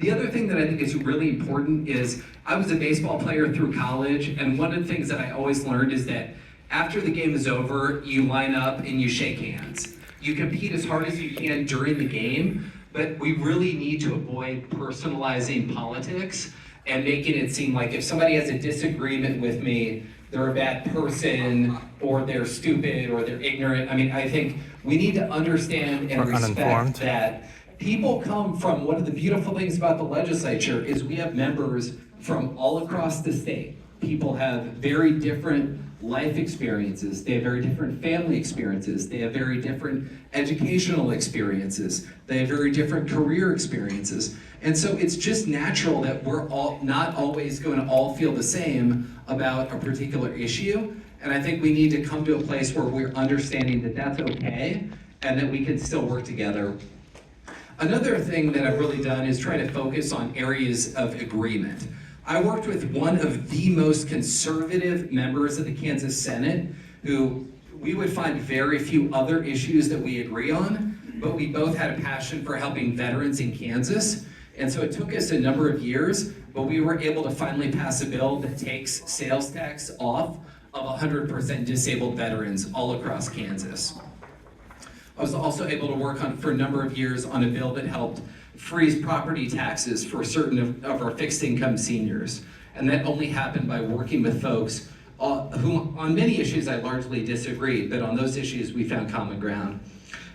The other thing that I think is really important is I was a baseball player through college, and one of the things that I always learned is that after the game is over, you line up and you shake hands. You compete as hard as you can during the game, but we really need to avoid personalizing politics and making it seem like if somebody has a disagreement with me, they're a bad person, or they're stupid, or they're ignorant. I mean, I think we need to understand and respect that people come from, one of the beautiful things about the legislature is we have members from all across the state. People have very different life experiences, they have very different family experiences, they have very different educational experiences, they have very different career experiences. And so it's just natural that we're all not always going to all feel the same about a particular issue. And I think we need to come to a place where we're understanding that that's okay and that we can still work together. Another thing that I've really done is try to focus on areas of agreement. I worked with one of the most conservative members of the Kansas Senate, who we would find very few other issues that we agree on, but we both had a passion for helping veterans in Kansas. And so it took us a number of years, but we were able to finally pass a bill that takes sales tax off of 100% disabled veterans all across Kansas. I was also able to work on, for a number of years, on a bill that helped freeze property taxes for certain of our fixed income seniors. And that only happened by working with folks who, on many issues I largely disagreed, but on those issues we found common ground.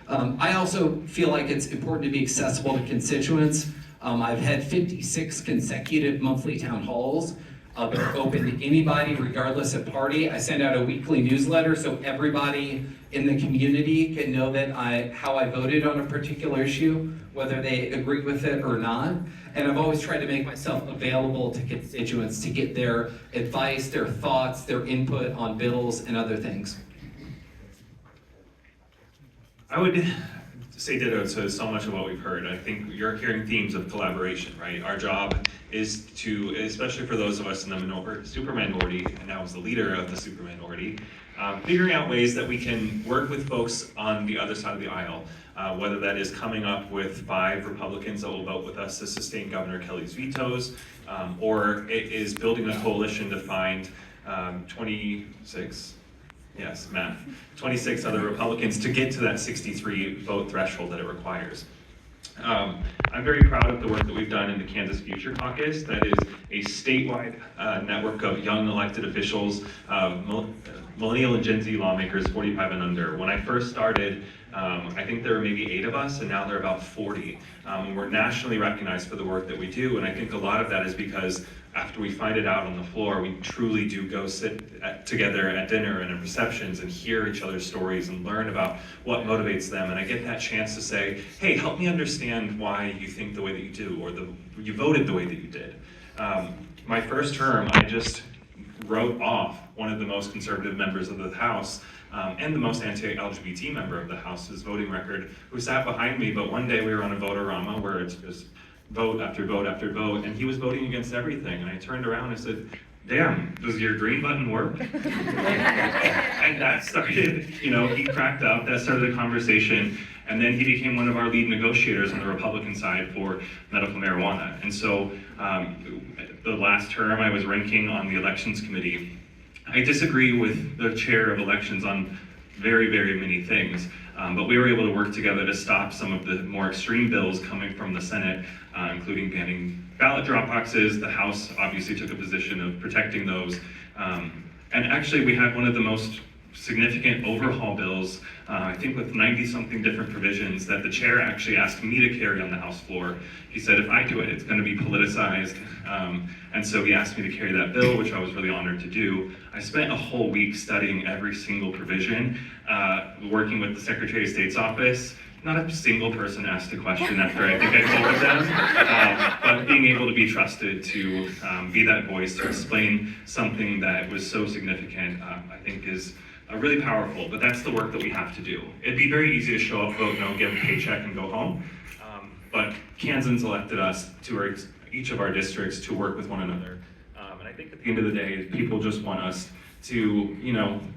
I also feel like it's important to be accessible to constituents. I've had 56 consecutive monthly town halls that are open to anybody regardless of party. I send out a weekly newsletter so everybody in the community can know that how I voted on a particular issue, whether they agree with it or not. And I've always tried to make myself available to constituents to get their advice, their thoughts, their input on bills and other things. I would say ditto to so much of what we've heard. I think you're hearing themes of collaboration, right? Our job is to, especially for those of us in the super minority, and now as the leader of the super minority, figuring out ways that we can work with folks on the other side of the aisle, whether that is coming up with 5 Republicans that will vote with us to sustain Governor Kelly's vetoes, or it is building a coalition to find 26 other Republicans to get to that 63 vote threshold that it requires. I'm very proud of the work that we've done in the Kansas Future Caucus. That is a statewide network of young elected officials, millennial and Gen Z lawmakers 45 and under. When I first started, I think there were maybe 8 of us, and now there are about 40. We're nationally recognized for the work that we do, and I think a lot of that is because after we find it out on the floor, we truly do go sit together at dinner and at receptions and hear each other's stories and learn about what motivates them. And I get that chance to say, hey, help me understand why you think the way that you do, or you voted the way that you did. My first term, I just wrote off one of the most conservative members of the House and the most anti-LGBT member of the House's voting record, who sat behind me, but one day we were on a vote-a-rama where it's just vote after vote after vote, and he was voting against everything. And I turned around and said, damn, does your green button work? And that started, he cracked up, that started a conversation, and then he became one of our lead negotiators on the Republican side for medical marijuana. And so the last term I was ranking on the elections committee. I disagree with the chair of elections on very, very many things, but we were able to work together to stop some of the more extreme bills coming from the Senate, including banning ballot drop boxes. The House obviously took a position of protecting those. And actually we had one of the most significant overhaul bills, I think with 90-something different provisions, that the chair actually asked me to carry on the House floor. He said, if I do it, it's going to be politicized. And so he asked me to carry that bill, which I was really honored to do. I spent a whole week studying every single provision, working with the Secretary of State's office, not a single person asked a question after I think I told them, but being able to be trusted to be that voice to explain something that was so significant, I think is really powerful, but that's the work that we have to do. It'd be very easy to show up, vote no, give a paycheck and go home, but Kansans elected us to each of our districts to work with one another. And I think at the end of the day, people just want us to,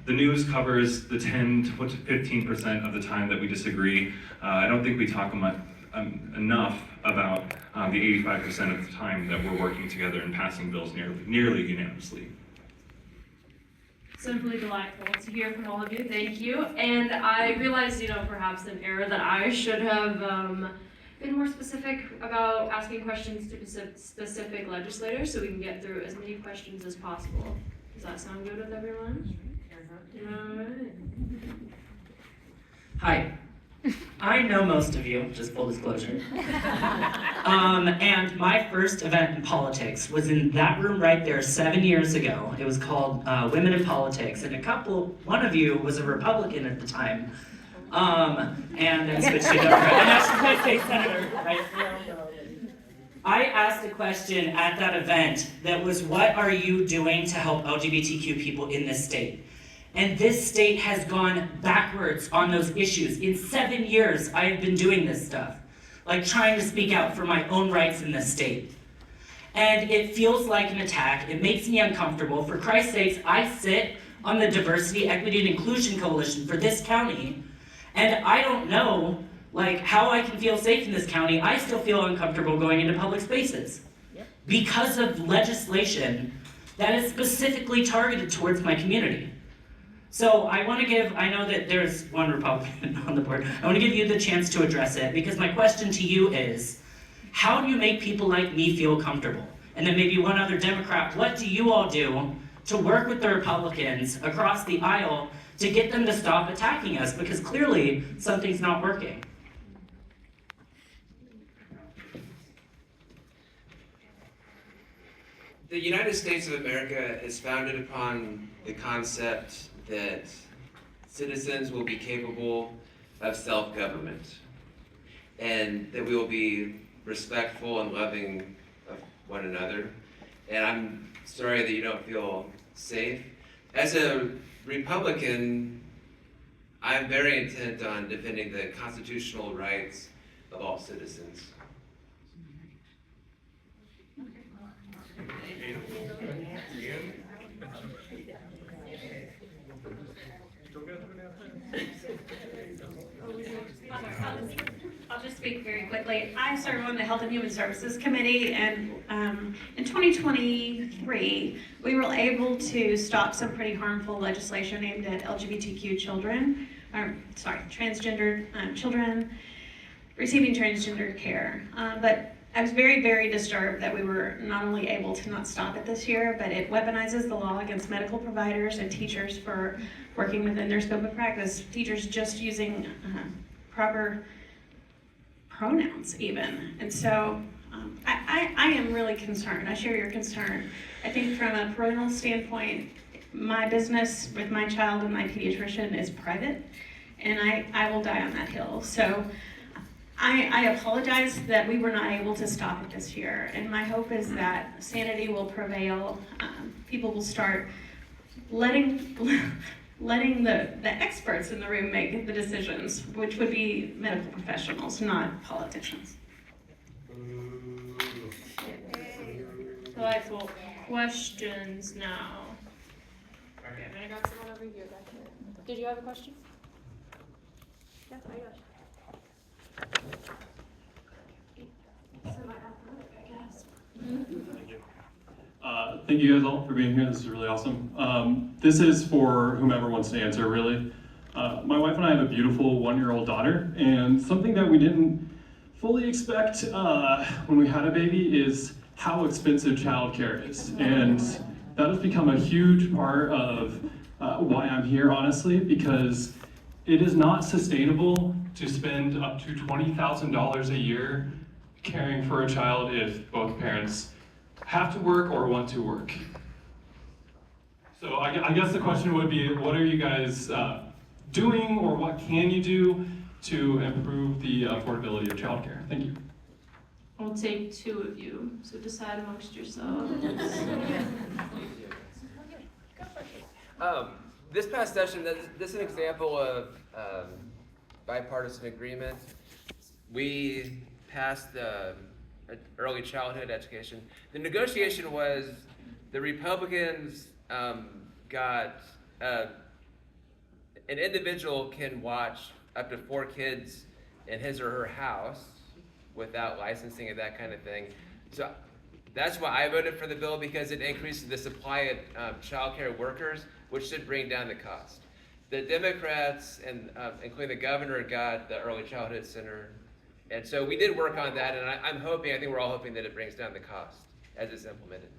the news covers the 10 to 15% of the time that we disagree. I don't think we talk enough about the 85% of the time that we're working together and passing bills nearly unanimously. Simply delightful to hear from all of you. Thank you. And I realized, perhaps an error that I should have been more specific about asking questions to specific legislators so we can get through as many questions as possible. Does that sound good with everyone? All right. Hi. I know most of you, just full disclosure. And my first event in politics was in that room right there 7 years ago. It was called Women in Politics, and one of you was a Republican at the time, and then switched to Democrat. And now she's my state senator, right? I asked a question at that event that was, what are you doing to help LGBTQ people in this state? And this state has gone backwards on those issues. In 7 years, I have been doing this stuff, like trying to speak out for my own rights in this state. And it feels like an attack. It makes me uncomfortable. For Christ's sakes, I sit on the Diversity, Equity, and Inclusion Coalition for this county, and I don't know how I can feel safe in this county. I still feel uncomfortable going into public spaces because of legislation that is specifically targeted towards my community. So I know that there's one Republican on the board. I want to give you the chance to address it, because my question to you is, how do you make people like me feel comfortable? And then maybe one other Democrat, what do you all do to work with the Republicans across the aisle to get them to stop attacking us? Because clearly something's not working. The United States of America is founded upon the concept that citizens will be capable of self-government and that we will be respectful and loving of one another. And I'm sorry that you don't feel safe. As a Republican, I'm very intent on defending the constitutional rights of all citizens. I'll just speak very quickly. I serve on the Health and Human Services Committee, and in 2023, we were able to stop some pretty harmful legislation aimed at LGBTQ children, transgender children receiving transgender care. But I was very, very disturbed that we were not only able to not stop it this year, but it weaponizes the law against medical providers and teachers for working within their scope of practice. Teachers just using proper pronouns even. And so I am really concerned. I share your concern. I think from a parental standpoint, my business with my child and my pediatrician is private, and I will die on that hill. So I apologize that we were not able to stop it this year, and my hope is that sanity will prevail. People will start letting the experts in the room make the decisions, which would be medical professionals, not politicians. Delightful questions now. Okay, I'm gonna grab someone over here back here. Did you have a question? Yeah, I got you. Thank you guys all for being here. This is really awesome. This is for whomever wants to answer, really. My wife and I have a beautiful 1-year-old daughter, and something that we didn't fully expect when we had a baby is how expensive childcare is. And that has become a huge part of why I'm here, honestly, because it is not sustainable to spend up to $20,000 a year caring for a child if both parents have to work or want to work. So I guess the question would be, what are you guys doing, or what can you do to improve the affordability of childcare. Thank you. We'll take two of you, so decide amongst yourselves. This past session, this is an example of bipartisan agreement. We passed early childhood education. The negotiation was the Republicans got an individual can watch up to 4 kids in his or her house without licensing and that kind of thing. So that's why I voted for the bill, because it increases the supply of childcare workers, which should bring down the cost. The Democrats, and including the governor, got the early childhood center. And so we did work on that, and I think we're all hoping that it brings down the cost as it's implemented.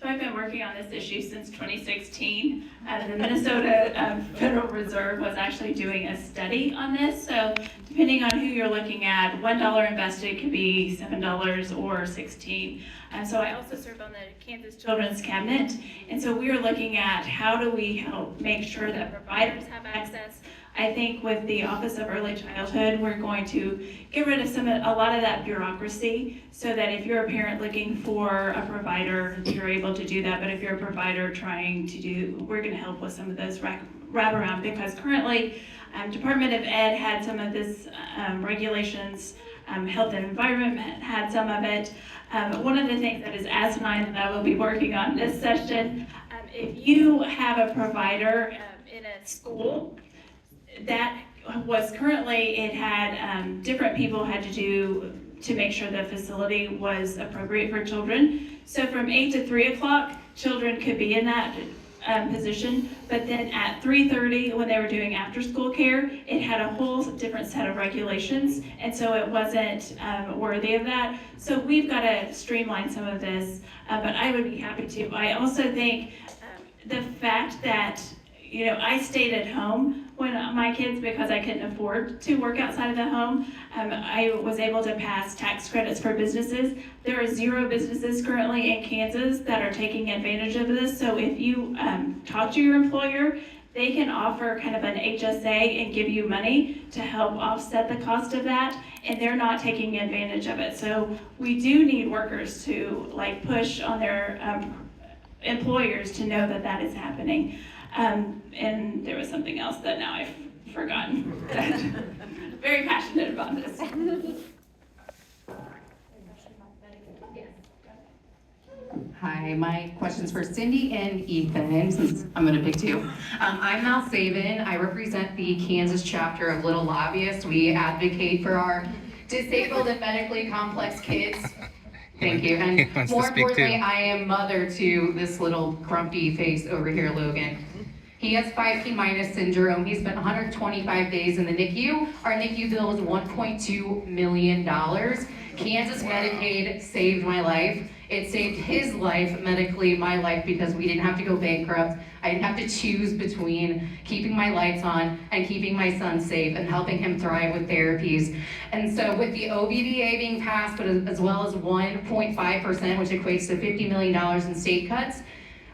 So I've been working on this issue since 2016. The Minnesota Federal Reserve was actually doing a study on this. So depending on who you're looking at, $1 invested could be $7 or $16. So I also served on the Kansas Children's Cabinet. And so we were looking at how do we help make sure that providers have access. I think with the Office of Early Childhood, we're going to get rid of a lot of that bureaucracy, so that if you're a parent looking for a provider, you're able to do that. But if you're a provider trying to do, we're going to help with some of those wraparound, because currently Department of Ed had some of this regulations, Health and Environment had some of it. One of the things that is asinine that I will be working on this session, if you have a provider in a school, that was currently, it had different people had to do to make sure the facility was appropriate for children. So from 8 to 3 o'clock, children could be in that position, but then at 3:30, when they were doing after school care, it had a whole different set of regulations, and so it wasn't worthy of that. So we've got to streamline some of this, but I would be happy to. I also think the fact that, you know, I stayed at home when my kids, because I couldn't afford to work outside of the home, I was able to pass tax credits for businesses. There are 0 businesses currently in Kansas that are taking advantage of this. So if you talk to your employer, they can offer kind of an HSA and give you money to help offset the cost of that, and they're not taking advantage of it. So we do need workers to push on their employers to know that that is happening. And there was something else that now I've forgotten. Very passionate about this. Hi, my question's for Cindy and Ethan, since I'm gonna pick 2. I'm Mal Sabin. I represent the Kansas chapter of Little Lobbyists. We advocate for our disabled and medically complex kids. Thank you. And more importantly, I am mother to this little grumpy face over here, Logan. He has 5P- syndrome. He spent 125 days in the NICU. Our NICU bill was $1.2 million. Kansas Medicaid saved my life. It saved his life, medically, my life, because we didn't have to go bankrupt. I didn't have to choose between keeping my lights on and keeping my son safe and helping him thrive with therapies. And so with the OBBA being passed, but as well as 1.5%, which equates to $50 million in state cuts,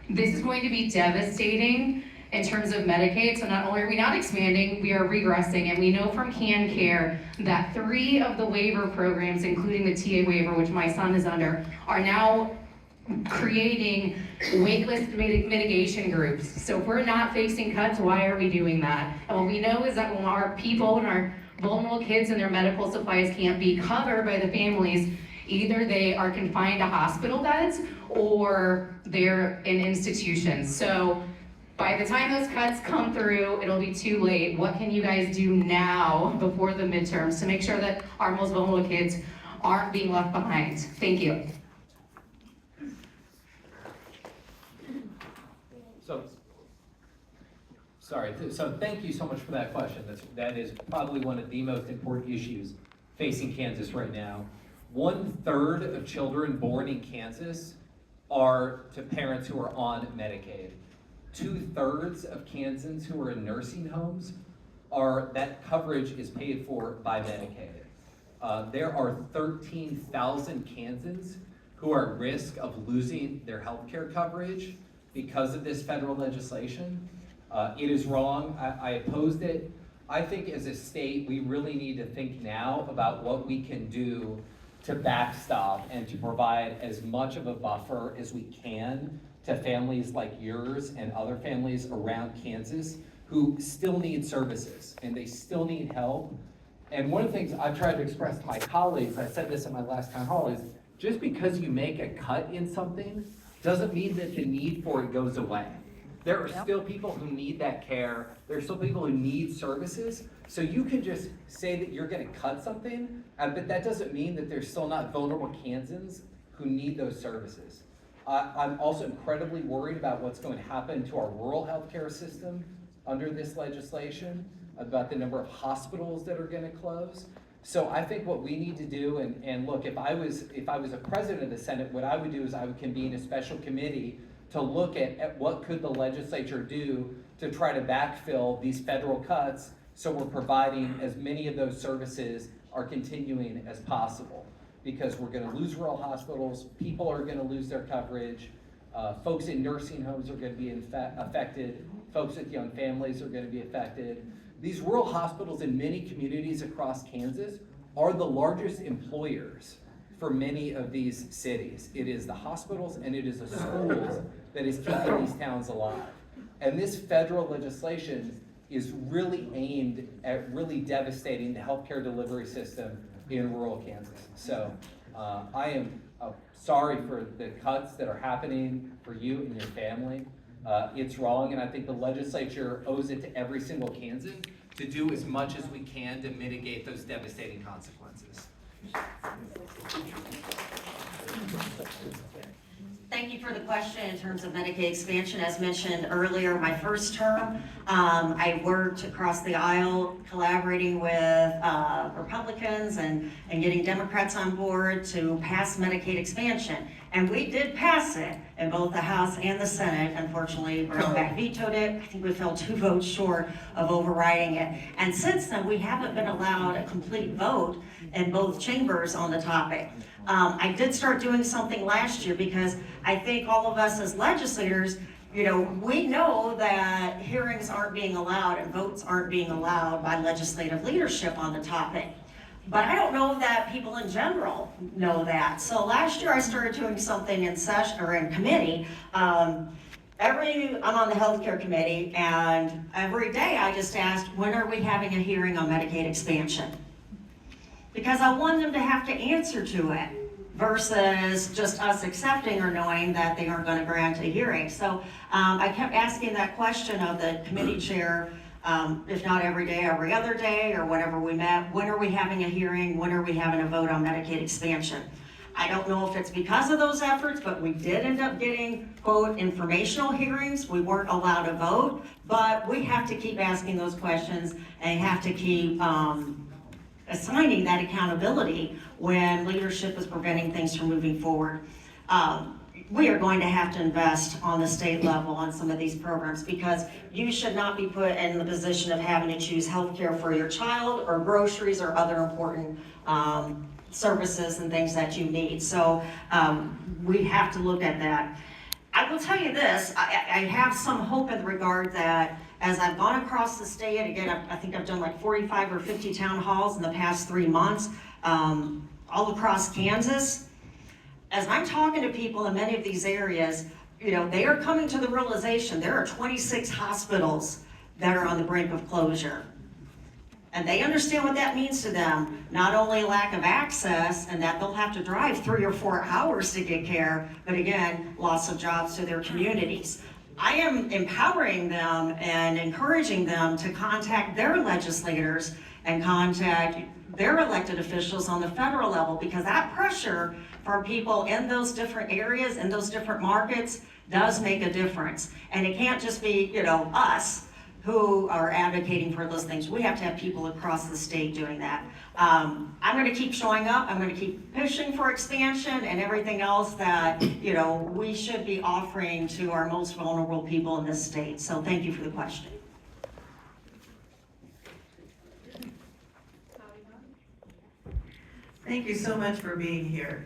this is going to be devastating in terms of Medicaid. So not only are we not expanding, we are regressing. And we know from CanCare that 3 of the waiver programs, including the TA waiver, which my son is under, are now creating waitlist mitigation groups. So if we're not facing cuts, why are we doing that? And what we know is that when our people and our vulnerable kids and their medical supplies can't be covered by the families, either they are confined to hospital beds or they're in institutions. So by the time those cuts come through, it'll be too late. What can you guys do now before the midterms to make sure that our most vulnerable kids aren't being left behind? Thank you. So thank you so much for that question. That is probably one of the most important issues facing Kansas right now. 1/3 of children born in Kansas are to parents who are on Medicaid. 2/3 of Kansans who are in nursing homes that coverage is paid for by Medicaid. There are 13,000 Kansans who are at risk of losing their health care coverage because of this federal legislation. It is wrong. I opposed it I think as a state, we really need to think now about what we can do to backstop and to provide as much of a buffer as we can to families like yours and other families around Kansas who still need services and they still need help. And one of the things I've tried to express to my colleagues, I said this at my last town hall, is just because you make a cut in something doesn't mean that the need for it goes away. There are still people who need that care. There are still people who need services. So you can just say that you're gonna cut something, but that doesn't mean that there's still not vulnerable Kansans who need those services. I'm also incredibly worried about what's going to happen to our rural healthcare system under this legislation, about the number of hospitals that are gonna close. So I think what we need to do, and look, if I was a president of the Senate, what I would do is I would convene a special committee to look at what could the legislature do to try to backfill these federal cuts so we're providing as many of those services are continuing as possible. Because we're gonna lose rural hospitals, people are gonna lose their coverage, folks in nursing homes are gonna be affected, folks with young families are gonna be affected. These rural hospitals in many communities across Kansas are the largest employers for many of these cities. It is the hospitals and it is the schools that is keeping these towns alive. And this federal legislation is really aimed at really devastating the healthcare delivery system in rural Kansas. So I am sorry for the cuts that are happening for you and your family. It's wrong, and I think the legislature owes it to every single Kansan to do as much as we can to mitigate those devastating consequences. Thank you for the question in terms of Medicaid expansion. As mentioned earlier, my first term, I worked across the aisle collaborating with Republicans and getting Democrats on board to pass Medicaid expansion. And we did pass it in both the House and the Senate. Unfortunately, Brownback vetoed it. I think we fell 2 votes short of overriding it. And since then, we haven't been allowed a complete vote in both chambers on the topic. I did start doing something last year because I think all of us as legislators, you know, we know that hearings aren't being allowed and votes aren't being allowed by legislative leadership on the topic. But I don't know that people in general know that. So last year I started doing something in session or in committee. I'm on the healthcare committee, and every day I just asked, when are we having a hearing on Medicaid expansion? Because I want them to have to answer to it versus just us accepting or knowing that they aren't going to grant a hearing. So I kept asking that question of the committee chair, if not every day, every other day, or whenever we met, when are we having a hearing? When are we having a vote on Medicaid expansion? I don't know if it's because of those efforts, but we did end up getting, quote, informational hearings. We weren't allowed to vote, but we have to keep asking those questions and have to keep assigning that accountability when leadership is preventing things from moving forward. We are going to have to invest on the state level on some of these programs because you should not be put in the position of having to choose healthcare for your child or groceries or other important services and things that you need. So we have to look at that. I will tell you this, I have some hope in the regard that as I've gone across the state, again, I think I've done like 45 or 50 town halls in the past 3 months, all across Kansas. As I'm talking to people in many of these areas, you know, they are coming to the realization there are 26 hospitals that are on the brink of closure. And they understand what that means to them, not only lack of access and that they'll have to drive 3 or 4 hours to get care, but again, loss of jobs to their communities. I am empowering them and encouraging them to contact their legislators and contact their elected officials on the federal level because that pressure for people in those different areas, in those different markets, does make a difference. And it can't just be, you know, us who are advocating for those things. We have to have people across the state doing that. I'm gonna keep showing up, I'm gonna keep pushing for expansion and everything else that, you know, we should be offering to our most vulnerable people in this state. So thank you for the question. Thank you so much for being here.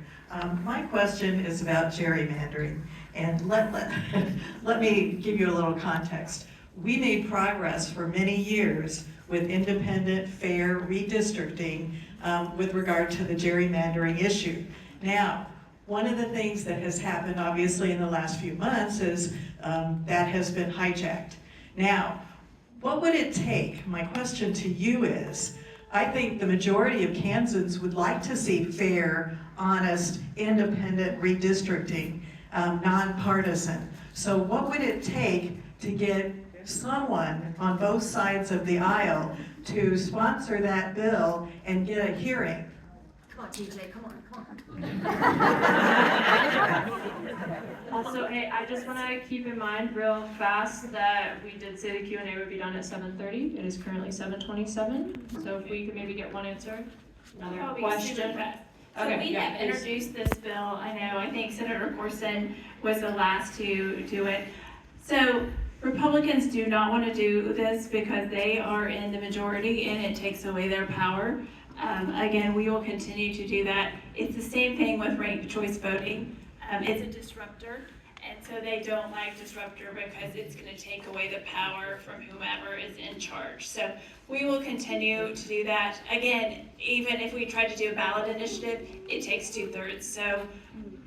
My question is about gerrymandering, and let me give you a little context. We made progress for many years with independent, fair redistricting with regard to the gerrymandering issue. Now, one of the things that has happened, obviously, in the last few months is that has been hijacked. Now, what would it take? My question to you is, I think the majority of Kansans would like to see fair, honest, independent redistricting, nonpartisan. So what would it take to get someone on both sides of the aisle to sponsor that bill and get a hearing? Come on, TJ, come on, come on. Also, hey, I just want to keep in mind real fast that we did say the Q&A would be done at 7:30. It is currently 7:27. So if we could maybe get one answer, another I'll be question. super fast. So Okay, we yeah, have please. introduced this bill. I think Senator Corson was the last to do it. So Republicans do not want to do this because they are in the majority and it takes away their power. Again, we will continue to do that. It's the same thing with ranked choice voting. It's a disruptor, and so they don't like disruptor because it's going to take away the power from whomever is in charge. So we will continue to do that. Again, even if we try to do a ballot initiative, it takes 2/3. So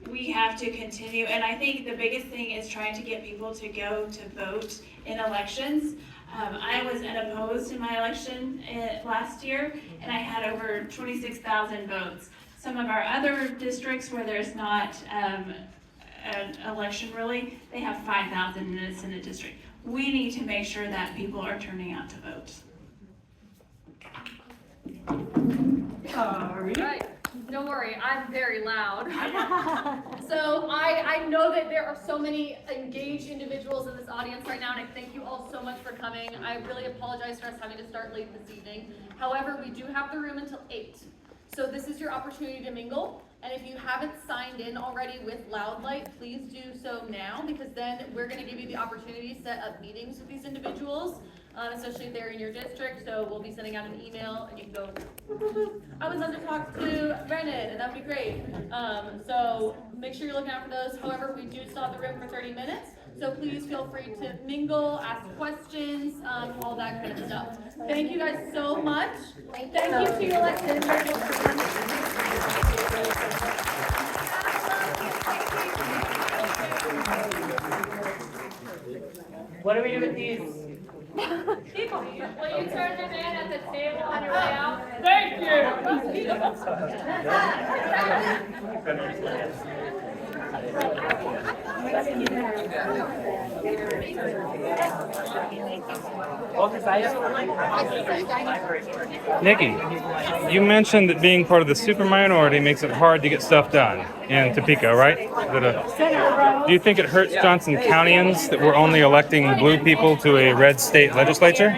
we have to continue, and I think the biggest thing is trying to get people to go to vote in elections. I was unopposed in my election last year, and I had over 26,000 votes. Some of our other districts where there's not an election really, they have 5,000 in a Senate district. We need to make sure that people are turning out to vote. Right. Don't worry, I'm very loud. So I know that there are so many engaged individuals in this audience right now, and I thank you all so much for coming. I really apologize for us having to start late this evening. However, we do have the room until 8. So this is your opportunity to mingle. And if you haven't signed in already with Loud Light, please do so now, because then we're going to give you the opportunity to set up meetings with these individuals, especially if they're in your district. So we'll be sending out an email, and you can go, boop, boop, boop. I would love to talk to Brennan, and that would be great. So make sure you're looking out for those. However, we do still have the room for 30 minutes. So please feel free to mingle, ask questions, all that kind of stuff. Thank you guys so much. Thank you to your elected officials. What do we do with these? People, will you turn them in at the table on your way out? Thank Nikki, you mentioned that being part of the super minority makes it hard to get stuff done in Topeka, right? Do you think it hurts Johnson Countyans that we're only electing blue people to a red state legislature?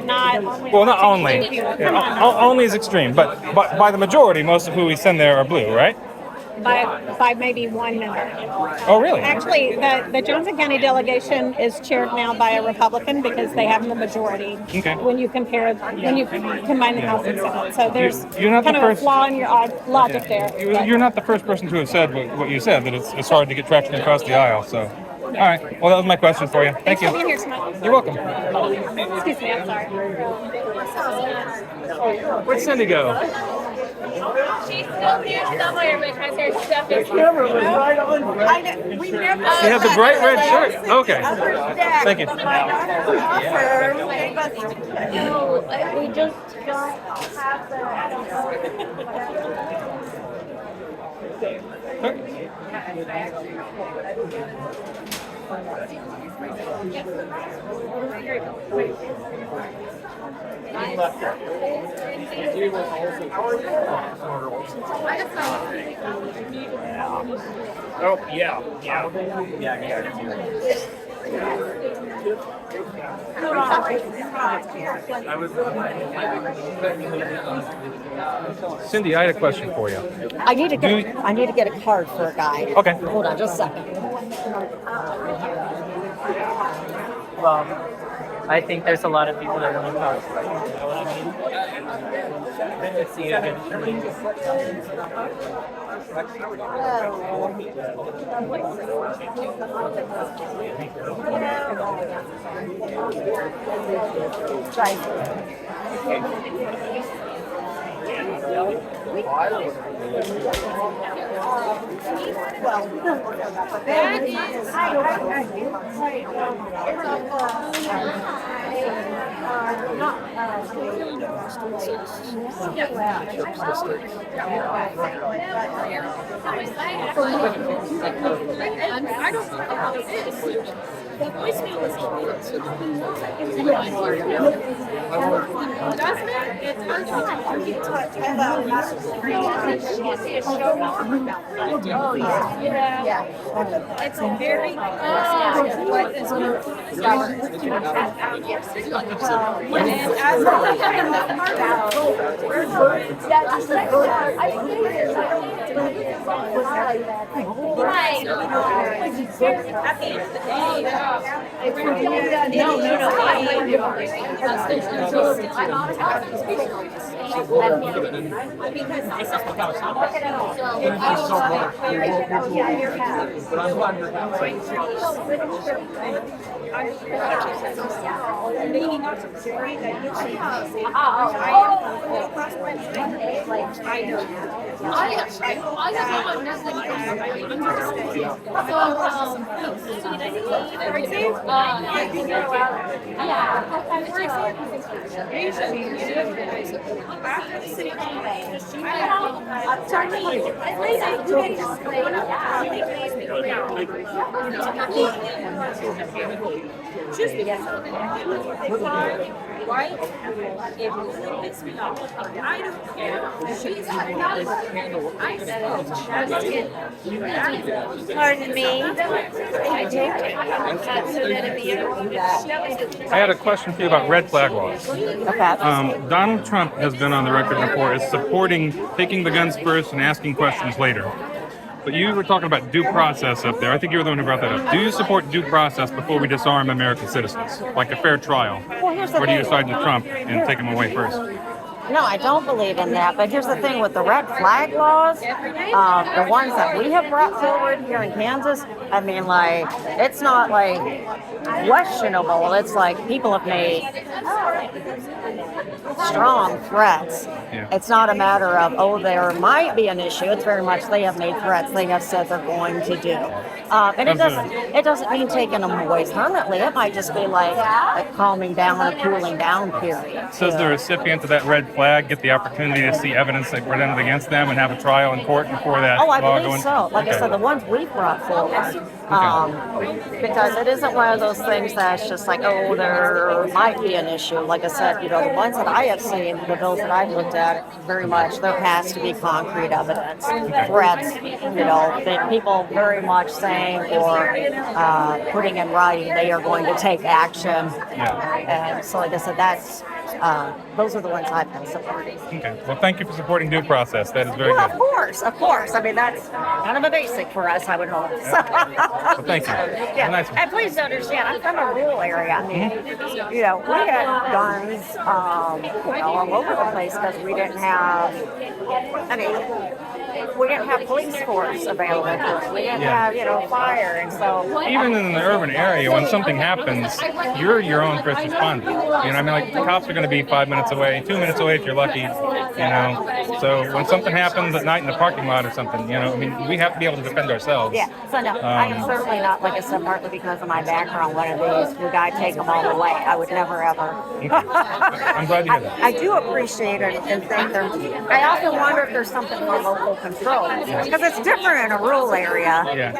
Well, not only. Yeah, only is extreme, but by the majority, most of who we send there are blue, right? By maybe one member. Oh, really? Actually, the Johnson County delegation is chaired now by a Republican because they have the majority. Okay. When you combine the House and Senate, so there's You're not kind the of first, a flaw in your logic there. You're not the first person to have said what you said, that it's hard to get traction across the aisle. So, all right. Well, that was my question for you. Thank you. Thanks for being here tonight. You're welcome. Excuse me, I'm sorry. Where'd Cindy go? She's still here somewhere because her stuff is. You have the bright red shirt. Okay. Thank you. We just don't have Oh, yeah. Cindy, I had a question for you. I need to get a card for a guy. Okay. Hold on just a second. I think there's a lot of people that really talk. You know what I mean? Good to see you. Good to see you. I don't know how it is. The voicemail is doesn't it? It turns on. Oh, yeah. It's a very right? If you piss me off, I don't care. She's Pardon me. I had a question for you about red flag laws. Okay. Donald Trump has been on the record before as supporting taking the guns first and asking questions later. But you were talking about due process up there. I think you were the one who brought that up. Do you support due process before we disarm American citizens? Like a fair trial? Well, here's the or do you thing. side with Trump and take him away first? No, I don't believe in that. But here's the thing with the red flag laws, the ones that we have brought forward here in Kansas, I mean, like, it's not like questionable. It's like people have made strong threats. Yeah. It's not a matter of, oh, there might be an issue. It's very much they have made threats they have said they're going to do. And it doesn't mean taking them away permanently. It might just be like a calming down, a cooling down period. So does the recipient of that red flag get the opportunity to see evidence that presented against them and have a trial in court before that Oh, I law believe going? so. Like I Okay. said, the ones we've brought forward, because it isn't one of those things that's just like, oh, there might be an issue. Like I said, you know, the ones that I have seen, the bills that I've looked at, very much there has to be concrete evidence, threats, you know, that people very much saying or putting in writing they are going to take action. And so, like I said, that's those are the ones I've been supporting. Okay. Well, thank you for supporting due process. That is very Well, good. of course. I mean, that's kind of a basic for us, I would hope. Well, thank you. Yeah. Nice. And please understand, I'm from a rural area. I mean, you know, we had guns, you know, all over the place because we didn't have, we didn't have police force available to us. We didn't have, you know, fire. And so. Even in the urban area, when something happens, you're your own first responder. You know, I mean, like the cops are going to be 5 minutes away, 2 minutes away if you're lucky. You know, so when something happens at night in the parking lot or something, you know, I mean, we have to be able to defend ourselves. Yeah, so no, I am certainly not, like I said, partly because of my background, one of these, the guy take them all away. I would never, ever. I'm glad you did that. I do appreciate it and think there, I often wonder if there's something more local control, because it's different in a rural area. Yeah,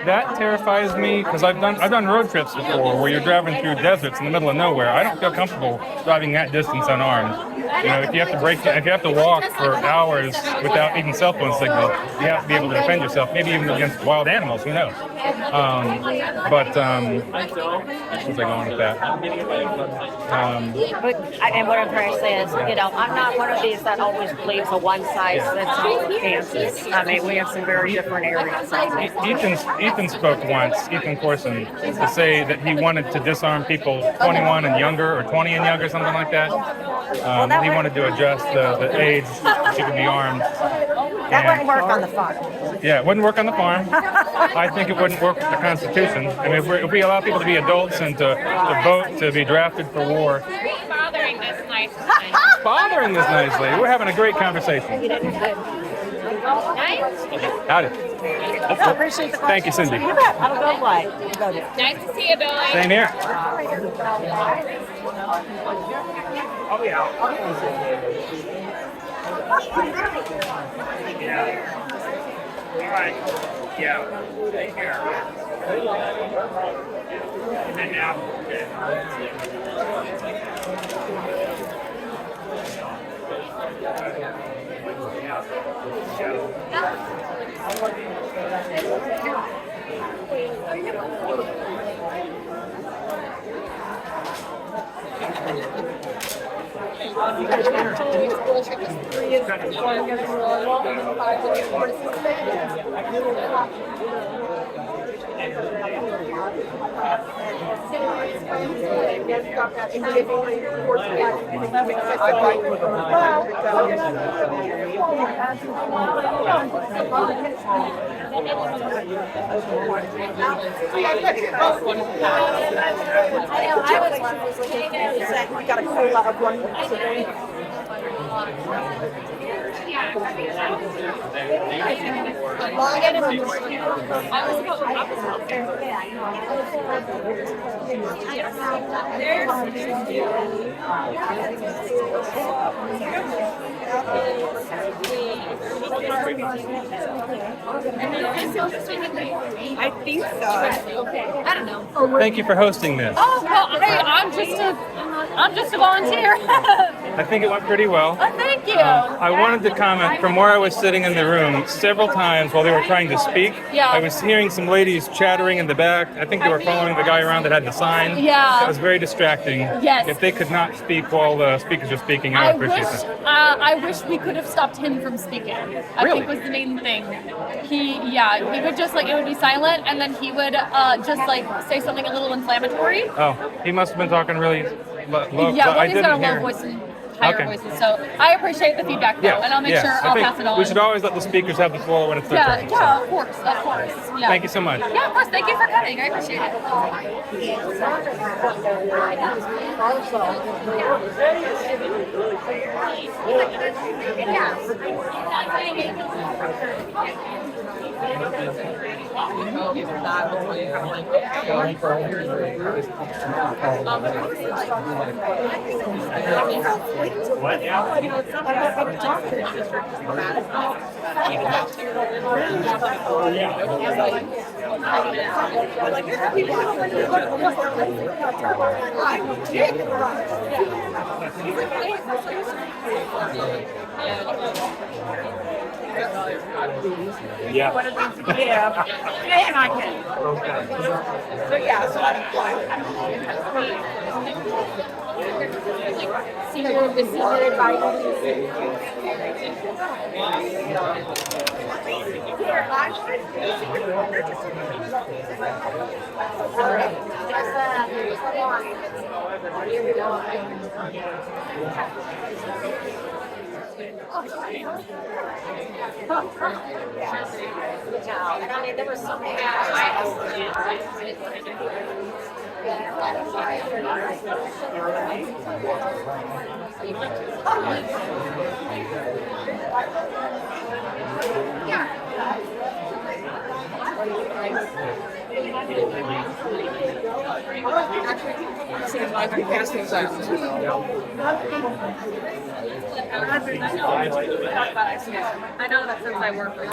that terrifies me because I've done road trips before where you're driving through deserts in the middle of nowhere. I don't feel comfortable driving that distance unarmed. You know, if you have to walk for hours without even cell phone signal, you have to be able to defend yourself, maybe even against wild animals, who knows? Where's I going with that? And what I'm trying to say is, you know, I'm not one of these that always believes a one size fits all Kansas. I mean, we have some very different areas. Ethan spoke once, Ethan Corson, to say that he wanted to disarm people 21 and younger, or 20 and younger, something like that. He wanted to adjust the age that you could be armed. That wouldn't work on the farm. Yeah, it wouldn't work on the farm. I think it wouldn't work with the Constitution. I mean, if we allow people to be adults and to vote, to be drafted for war. Bothering this nicely. Bothering this nicely. We're having a great conversation. Nice. Howdy. I appreciate the question. Thank you, Cindy. You bet. Have a good way. Nice to see you, Billy. Same here. Oh, yeah. All right. Yeah. Take care. And then now. We got a cola of one today. I think so. I don't know. Thank you for hosting this. Oh, well, hey, I'm just a volunteer. I think it went pretty well. Oh, thank you. I wanted to comment from where I was sitting in the room several times while they were trying to speak. Yeah. I was hearing some ladies chattering in the back. I think they were following the guy around that had the sign. Yeah. It was very distracting. Yes. If they could not speak while the speakers are speaking, I would appreciate that. I wish we could have stopped him from speaking. I Really? think was the main thing. He would just it would be silent, and then he would just say something a little inflammatory. Oh, he must have been talking really low. Yeah, well, I he's didn't got a low hear. voice and higher Okay. voices. So I appreciate the feedback, though, and I'll make sure I I'll think pass it on. we should always let the speakers have the floor when it's their turn. Yeah, of course, Yeah. Thank you so much. Yeah, of course. Thank you for coming. I appreciate it. Yeah. And I can. So yeah, senior visited by and I mean, there was so many. Seems like we passed things out. I know that since I work with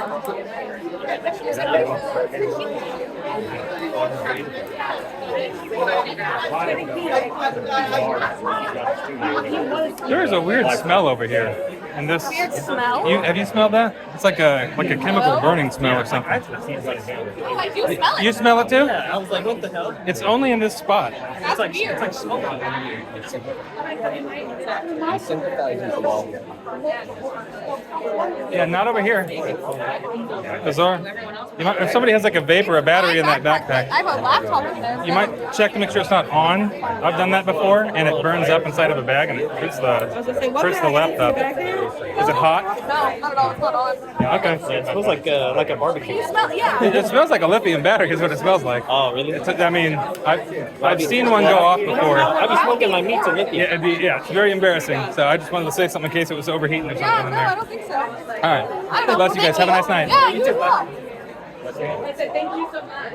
There is a weird smell over here. And this Weird smell? have you smelled that? It's like a chemical burning smell or something. I do smell it. You smell it too? Yeah, I was like, what the hell? It's only in this spot. It's like smoke. Yeah, not over here. Bizarre. You might, if somebody has like a vape or a battery in that backpack, I have a laptop in there. you might check to make sure it's not on. I've done that before, and it burns up inside of a bag and it hurts the laptop. Is it hot? No, not at all. It's not on. Okay. Yeah, it smells like a barbecue. You smell, yeah. It smells like a lithium battery is what it smells like. Oh, really? I mean, I've seen one go off before. I've been smoking my meat to lithium. Yeah, it's very embarrassing. So I just wanted to say something in case it was overheating or something Yeah, in no, there. I don't think so. All right. I don't know. Bless you guys. Have a nice night. Yeah, you too. I said, thank you so much.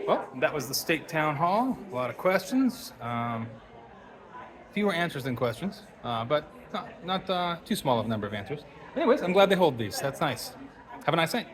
Well, that was the state town hall. A lot of questions. Fewer answers than questions, but not too small of a number of answers. Anyways, I'm glad they hold these. That's nice. Have a nice night.